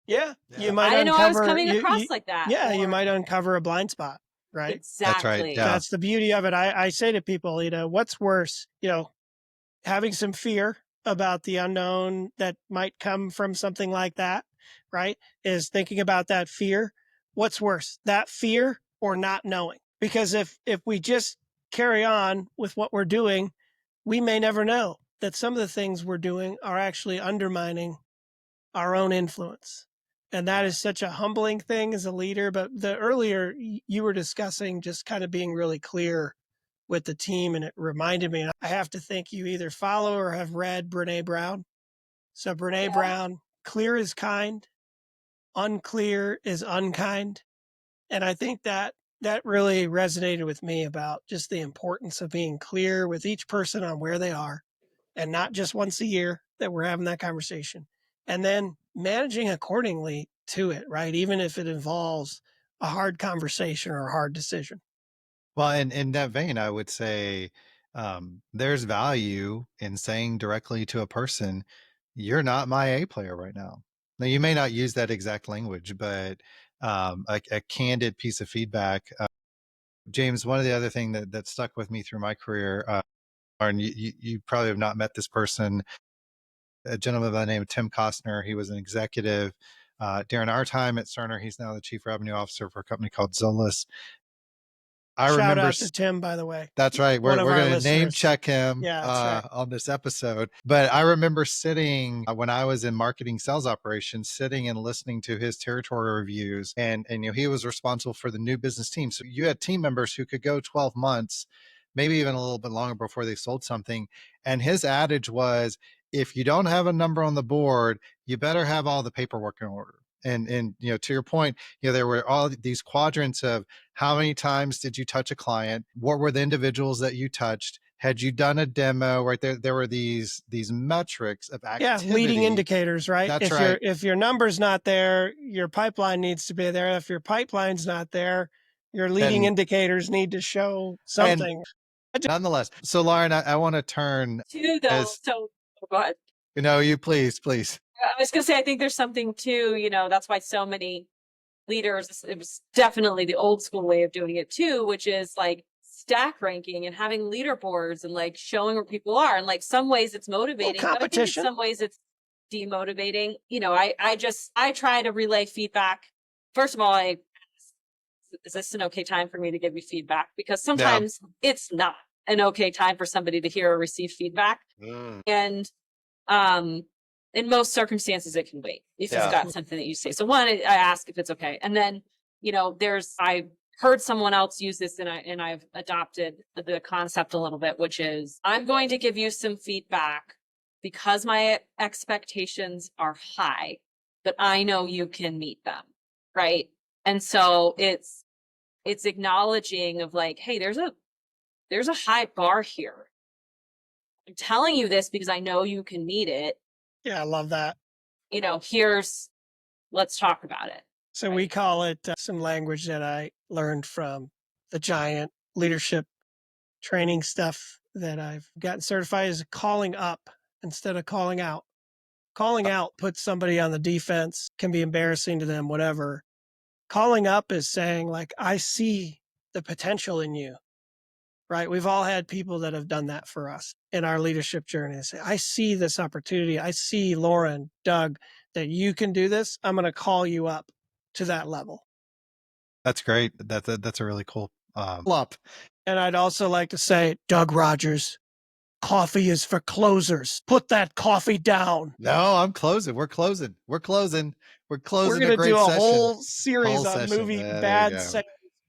C: Yeah. You might
B: I didn't know I was coming across like that.
C: Yeah. You might uncover a blind spot. Right.
B: Exactly.
A: That's right. Yeah.
C: That's the beauty of it. I say to people, what's worse, having some fear about the unknown that might come from something like that, right? Is thinking about that fear. What's worse, that fear or not knowing? Because if we just carry on with what we're doing, we may never know that some of the things we're doing are actually undermining our own influence. And that is such a humbling thing as a leader. But the earlier you were discussing just kind of being really clear with the team, and it reminded me, I have to think you either follow or have read Brene Brown. So Brene Brown, clear is kind, unclear is unkind. And I think that really resonated with me about just the importance of being clear with each person on where they are, and not just once a year that we're having that conversation. And then managing accordingly to it, right? Even if it involves a hard conversation or a hard decision.
A: Well, in that vein, I would say there's value in saying directly to a person, you're not my A player right now. Now, you may not use that exact language, but a candid piece of feedback. James, one of the other thing that stuck with me through my career, and you probably have not met this person, a gentleman by the name of Tim Costner. He was an executive during our time at Cerner. He's now the chief revenue officer for a company called Zolas.
C: Shout out to Tim, by the way.
A: That's right. We're going to name check him on this episode. But I remember sitting when I was in marketing sales operations, sitting and listening to his territory reviews. And he was responsible for the new business team. So you had team members who could go 12 months, maybe even a little bit longer before they sold something. And his adage was, if you don't have a number on the board, you better have all the paperwork in order. And to your point, there were all these quadrants of how many times did you touch a client? What were the individuals that you touched? Had you done a demo? Right there, there were these metrics of activity.
C: Yeah, leading indicators, right?
A: That's right.
C: If your number's not there, your pipeline needs to be there. If your pipeline's not there, your leading indicators need to show something.
A: Nonetheless, so Lauren, I want to turn
B: to those. So go ahead.
A: You please.
B: I was going to say, I think there's something too, that's why so many leaders, it was definitely the old school way of doing it too, which is like stack ranking and having leaderboards and like showing where people are. And like some ways it's motivating, but I think in some ways it's demotivating. I try to relay feedback. First of all, is this an okay time for me to give you feedback? Because sometimes it's not an okay time for somebody to hear or receive feedback. And, in most circumstances, it can wait if you've got something that you say. So one, I ask if it's okay. And then, I heard someone else use this and I've adopted the concept a little bit, which is I'm going to give you some feedback because my expectations are high, but I know you can meet them. Right. And so it's acknowledging of like, hey, there's a high bar here. I'm telling you this because I know you can meet it.
C: Yeah, I love that.
B: Let's talk about it.
C: So we call it some language that I learned from the giant leadership training stuff that I've gotten certified as calling up instead of calling out. Calling out puts somebody on the defense, can be embarrassing to them, whatever. Calling up is saying like, I see the potential in you. Right. We've all had people that have done that for us in our leadership journey. Say, I see this opportunity. I see Lauren, Doug, that you can do this. I'm going to call you up to that level.
A: That's great. That's a really cool up.
C: And I'd also like to say, Doug Rogers, coffee is for closers. Put that coffee down.
A: No, I'm closing. We're closing. We're going to
C: do a whole series on movie bad sales.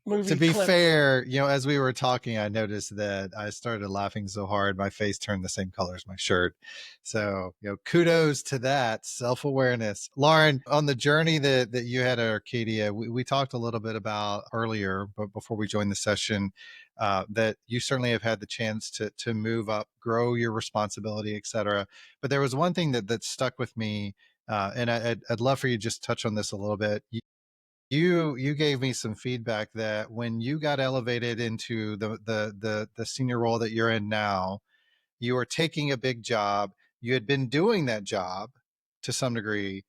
C: movie
A: To be
C: clip.
A: fair, as we were talking, I noticed that I started laughing so hard, my face turned the same color as my shirt. So, kudos to that self-awareness. Lauren, on the journey that you had at Arcadia, we talked a little bit about earlier, but before we joined the session, that you certainly have had the chance to move up, grow your responsibility, et cetera. But there was one thing that stuck with me, and I'd love for you to just touch on this a little bit. You gave me some feedback that when you got elevated into the senior role that you're in now, you were taking a big job. You had been doing that job to some degree,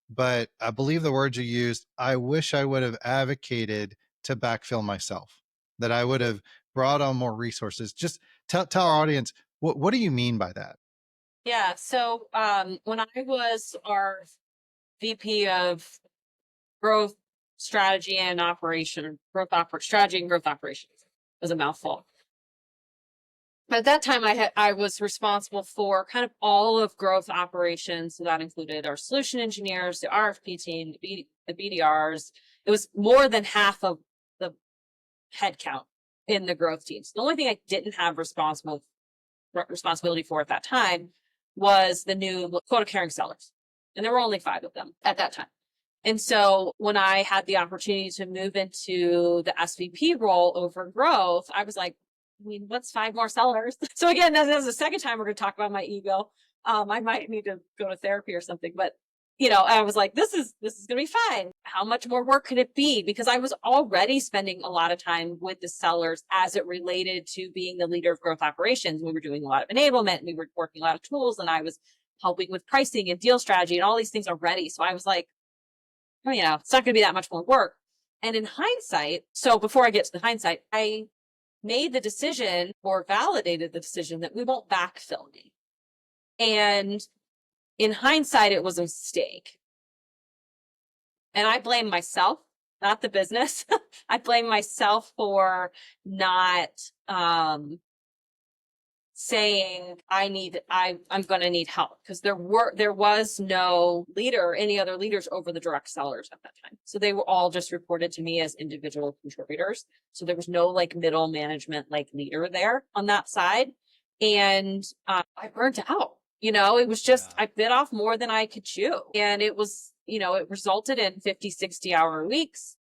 A: but I believe the words you used, I wish I would have advocated to backfill myself, that I would have brought on more resources. Just tell our audience, what do you mean by that?
B: Yeah. So when I was our VP of growth strategy and operation, strategy and growth operations, was a mouthful. But at that time, I was responsible for kind of all of growth operations. So that included our solution engineers, the RFP team, the BDRs. It was more than half of the headcount in the growth teams. The only thing I didn't have responsibility for at that time was the new quota carrying sellers, and there were only 5 of them at that time. And so when I had the opportunity to move into the SVP role over growth, I was like, what's 5 more sellers? So again, that's the second time we're going to talk about my ego. I might need to go to therapy or something, but I was like, this is going to be fine. How much more work could it be? Because I was already spending a lot of time with the sellers as it related to being the leader of growth operations. We were doing a lot of enablement, and we were working a lot of tools, and I was helping with pricing and deal strategy and all these things already. So I was like, it's not going to be that much more work. And in hindsight, so before I get to the hindsight, I made the decision or validated the decision that we won't backfill me. And in hindsight, it was a mistake. And I blame myself, not the business. I blame myself for not saying I'm going to need help, because there was no leader, any other leaders over the direct sellers at that time. So they were all just reported to me as individual contributors. So there was no middle management leader there on that side. And I burnt out. It was just, I bit off more than I could chew. And it was, it resulted in 50, 60-hour weeks.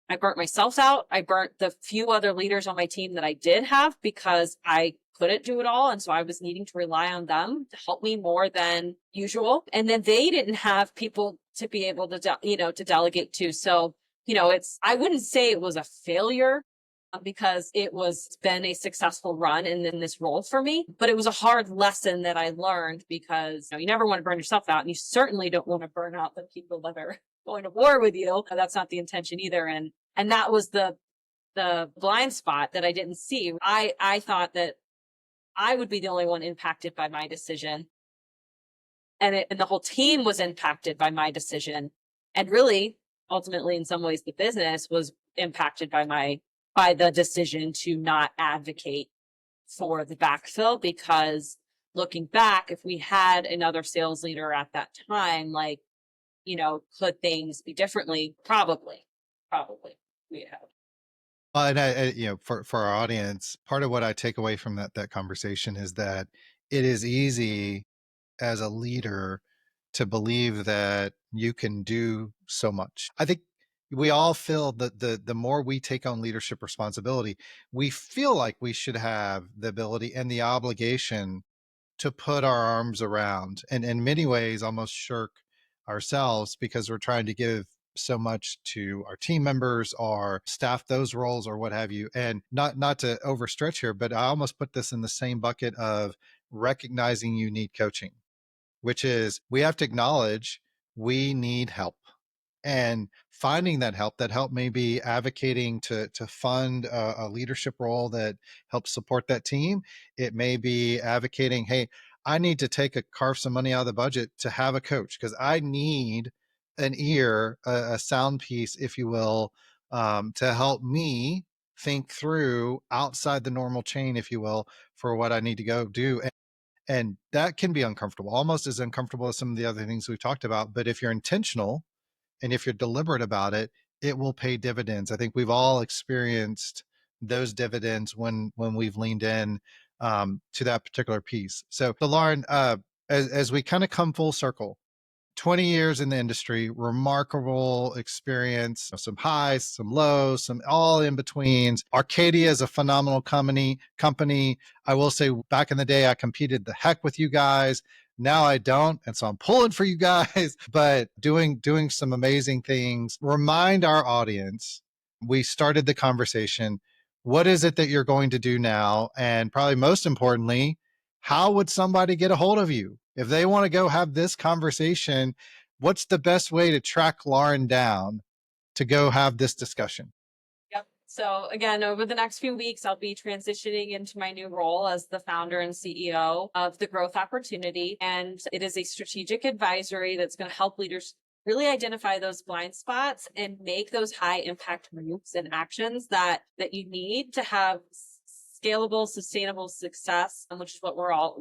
B: I burnt myself out. I burnt the few other leaders on my team that I did have, because I couldn't do it all. And so I was needing to rely on them to help me more than usual. And then they didn't have people to be able to, to delegate to. So, I wouldn't say it was a failure, because it's been a successful run in this role for me, but it was a hard lesson that I learned, because you never want to burn yourself out, and you certainly don't want to burn out the people that are going to war with you. That's not the intention either. And that was the blind spot that I didn't see. I thought that I would be the only one impacted by my decision, and the whole team was impacted by my decision. And really, ultimately, in some ways, the business was impacted by the decision to not advocate for the backfill, because looking back, if we had another sales leader at that time, could things be differently? Probably we have.
A: And for our audience, part of what I take away from that conversation is that it is easy as a leader to believe that you can do so much. I think we all feel that the more we take on leadership responsibility, we feel like we should have the ability and the obligation to put our arms around, and in many ways almost shirk ourselves, because we're trying to give so much to our team members or staff those roles or what have you. And not to overstretch here, but I almost put this in the same bucket of recognizing you need coaching, which is we have to acknowledge we need help, and finding that help may be advocating to fund a leadership role that helps support that team. It may be advocating, hey, I need to carve some money out of the budget to have a coach, because I need an ear, a sound piece, if you will, to help me think through outside the normal chain, if you will, for what I need to go do. And that can be uncomfortable, almost as uncomfortable as some of the other things we've talked about. But if you're intentional and if you're deliberate about it, it will pay dividends. I think we've all experienced those dividends when we've leaned in to that particular piece. So Lauren, as we kind of come full circle, 20 years in the industry, remarkable experience, some highs, some lows, some all in betweens. Arcadia is a phenomenal company. I will say back in the day, I competed the heck with you guys. Now I don't. And so I'm pulling for you guys, but doing some amazing things. Remind our audience, we started the conversation. What is it that you're going to do now? And probably most importantly, how would somebody get a hold of you? If they want to go have this conversation, what's the best way to track Lauren down to go have this discussion?
B: Yep. So again, over the next few weeks, I'll be transitioning into my new role as the founder and CEO of the Growth Opportunity. And it is a strategic advisory that's going to help leaders really identify those blind spots and make those high impact moves and actions that you need to have scalable, sustainable success, which is what we're all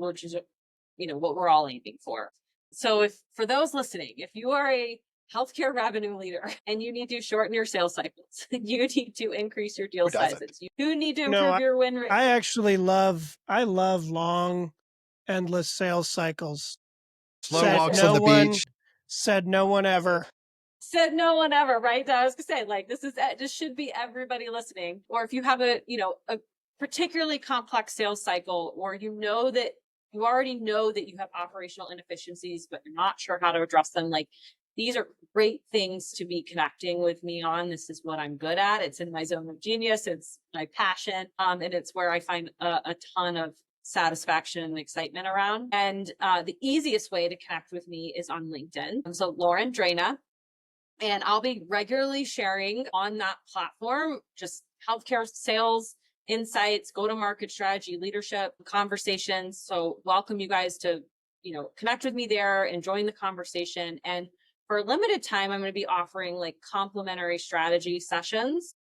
B: aiming for. So for those listening, if you are a healthcare revenue leader and you need to shorten your sales cycles, you need to increase your deal sizes, you need to improve your win rate.
C: I actually love long, endless sales cycles.
A: Slow walks on the beach.
C: Said no one ever.
B: Said no one ever, right? I was gonna say, this should be everybody listening. Or if you have a particularly complex sales cycle, or you already know that you have operational inefficiencies, but you're not sure how to address them, these are great things to be connecting with me on. This is what I'm good at. It's in my zone of genius. It's my passion. And it's where I find a ton of satisfaction and excitement around. And the easiest way to connect with me is on LinkedIn. So Lauren Draina. And I'll be regularly sharing on that platform just healthcare sales insights, go-to-market strategy, leadership conversations. So welcome you guys to, connect with me there and join the conversation. And for a limited time, I'm going to be offering complimentary strategy sessions.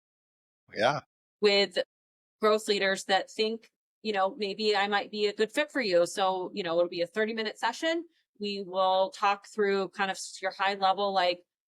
A: Yeah.
B: With growth leaders that think, maybe I might be a good fit for you. So, it'll be a 30-minute session. We will talk through kind of your high level,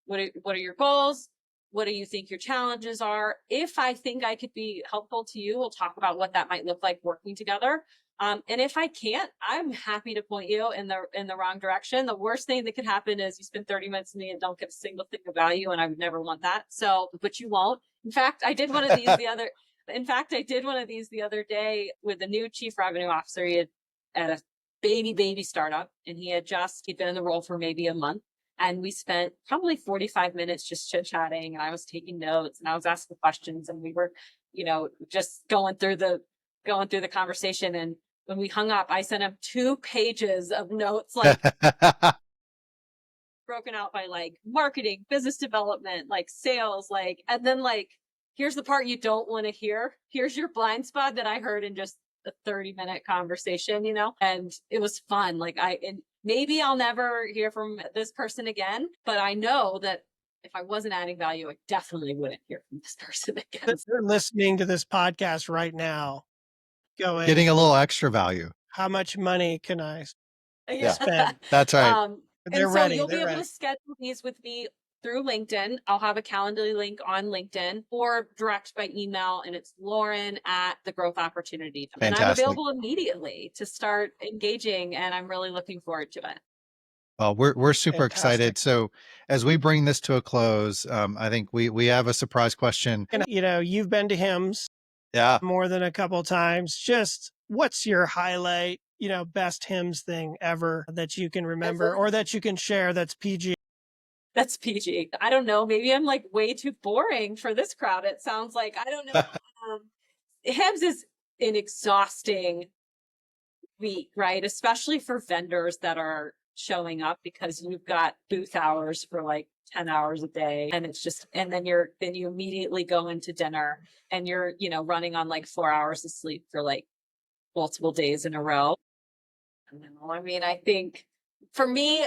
B: what are your goals? What do you think your challenges are? If I think I could be helpful to you, we'll talk about what that might look like working together. And if I can't, I'm happy to point you in the wrong direction. The worst thing that could happen is you spend 30 minutes with me and don't get a single thing of value, and I would never want that. So, but you won't. In fact, I did one of these the other day with a new chief revenue officer. He had at a baby startup, and he'd been in the role for maybe a month. And we spent probably 45 minutes just chit-chatting, and I was taking notes and I was asking questions, and we were, just going through the conversation. And when we hung up, I sent him 2 pages of notes, broken out by marketing, business development, sales, and then here's the part you don't want to hear. Here's your blind spot that I heard in just a 30-minute conversation, and it was fun. Maybe I'll never hear from this person again, but I know that if I wasn't adding value, I definitely wouldn't hear from this person again.
C: If you're listening to this podcast right now,
A: getting a little extra value.
C: How much money can I
A: Yeah,
C: spend?
A: That's right.
C: They're ready.
B: You'll be able to schedule these with me through LinkedIn. I'll have a Calendly link on LinkedIn or direct by email, and it's Lauren at the Growth Opportunity.
A: Fantastic.
B: And I'm available immediately to start engaging, and I'm really looking forward to it.
A: Well, we're super excited. So as we bring this to a close, I think we have a surprise question.
C: And, you've been to HIMSS more than a couple of times. Just what's your highlight, best HIMSS thing ever that you can remember or that you can share that's PG?
B: That's PG. I don't know. Maybe I'm way too boring for this crowd. It sounds like, I don't know. HIMSS is an exhausting week, right? Especially for vendors that are showing up, because you've got booth hours for 10 hours a day. And it's just, and then you immediately go into dinner and you're, running on 4 hours of sleep for multiple days in a row. I think for me,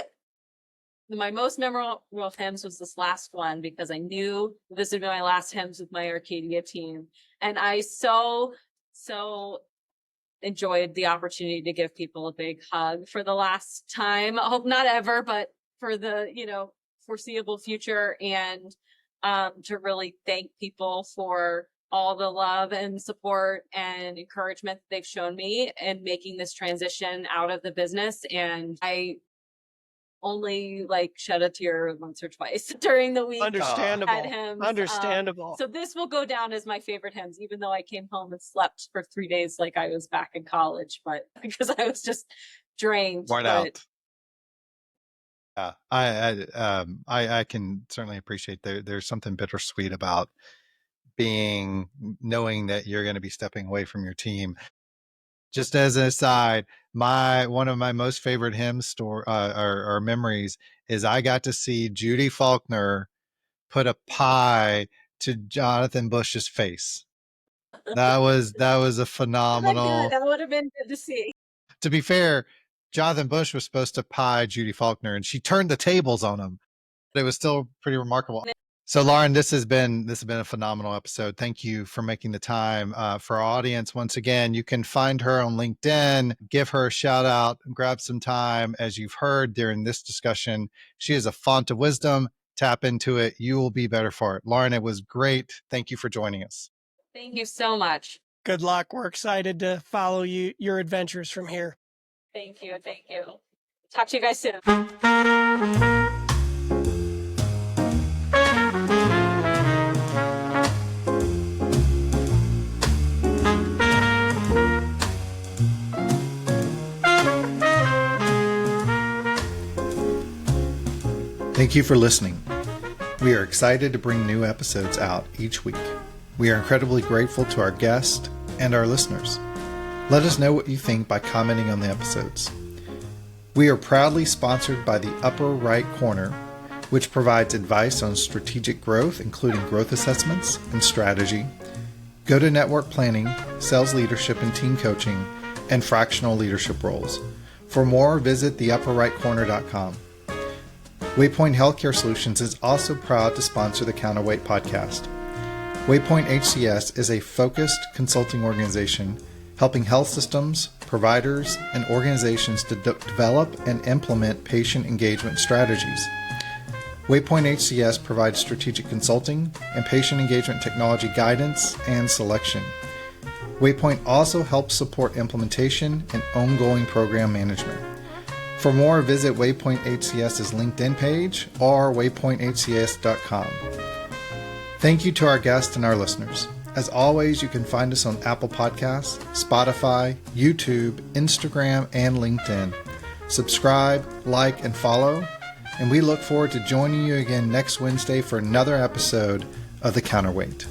B: my most memorable HIMSS was this last one, because I knew this would be my last HIMSS with my Arcadia team. And I so enjoyed the opportunity to give people a big hug for the last time. I hope not ever, but for the, foreseeable future. And to really thank people for all the love and support and encouragement that they've shown me in making this transition out of the business. And I only like shed a tear once or twice during the week.
C: Understandable.
B: At hymns.
C: Understandable.
B: So this will go down as my favorite hymns, even though I came home and slept for 3 days like I was back in college, but because I was just drained.
A: Worn out. Yeah, I can certainly appreciate there's something bittersweet about knowing that you're going to be stepping away from your team. Just as an aside, one of my most favorite hymns or memories is I got to see Judy Faulkner put a pie to Jonathan Bush's face. That was a phenomenal.
B: That would have been good to see.
A: To be fair, Jonathan Bush was supposed to pie Judy Faulkner, and she turned the tables on him. But it was still pretty remarkable. So, Lauren, this has been a phenomenal episode. Thank you for making the time for our audience. Once again, you can find her on LinkedIn, give her a shout out, grab some time. As you've heard during this discussion, she is a font of wisdom. Tap into it. You will be better for it. Lauren, it was great. Thank you for joining us.
B: Thank you so much.
C: Good luck. We're excited to follow your adventures from here.
B: Thank you. Thank you. Talk to you guys soon.
A: Thank you for listening. We are excited to bring new episodes out each week. We are incredibly grateful to our guests and our listeners. Let us know what you think by commenting on the episodes. We are proudly sponsored by the Upper Right Corner, which provides advice on strategic growth, including growth assessments and strategy, go-to-network planning, sales leadership and team coaching, and fractional leadership roles. For more, visit theupperrightcorner.com. Waypoint Healthcare Solutions is also proud to sponsor the Counterweight podcast. Waypoint HCS is a focused consulting organization helping health systems, providers, and organizations to develop and implement patient engagement strategies. Waypoint HCS provides strategic consulting and patient engagement technology guidance and selection. Waypoint also helps support implementation and ongoing program management. For more, visit Waypoint HCS's LinkedIn page or waypointhcs.com. Thank you to our guests and our listeners. As always, you can find us on Apple Podcasts, Spotify, YouTube, Instagram, and LinkedIn. Subscribe, like, and follow, and we look forward to joining you again next Wednesday for another episode of The Counterweight.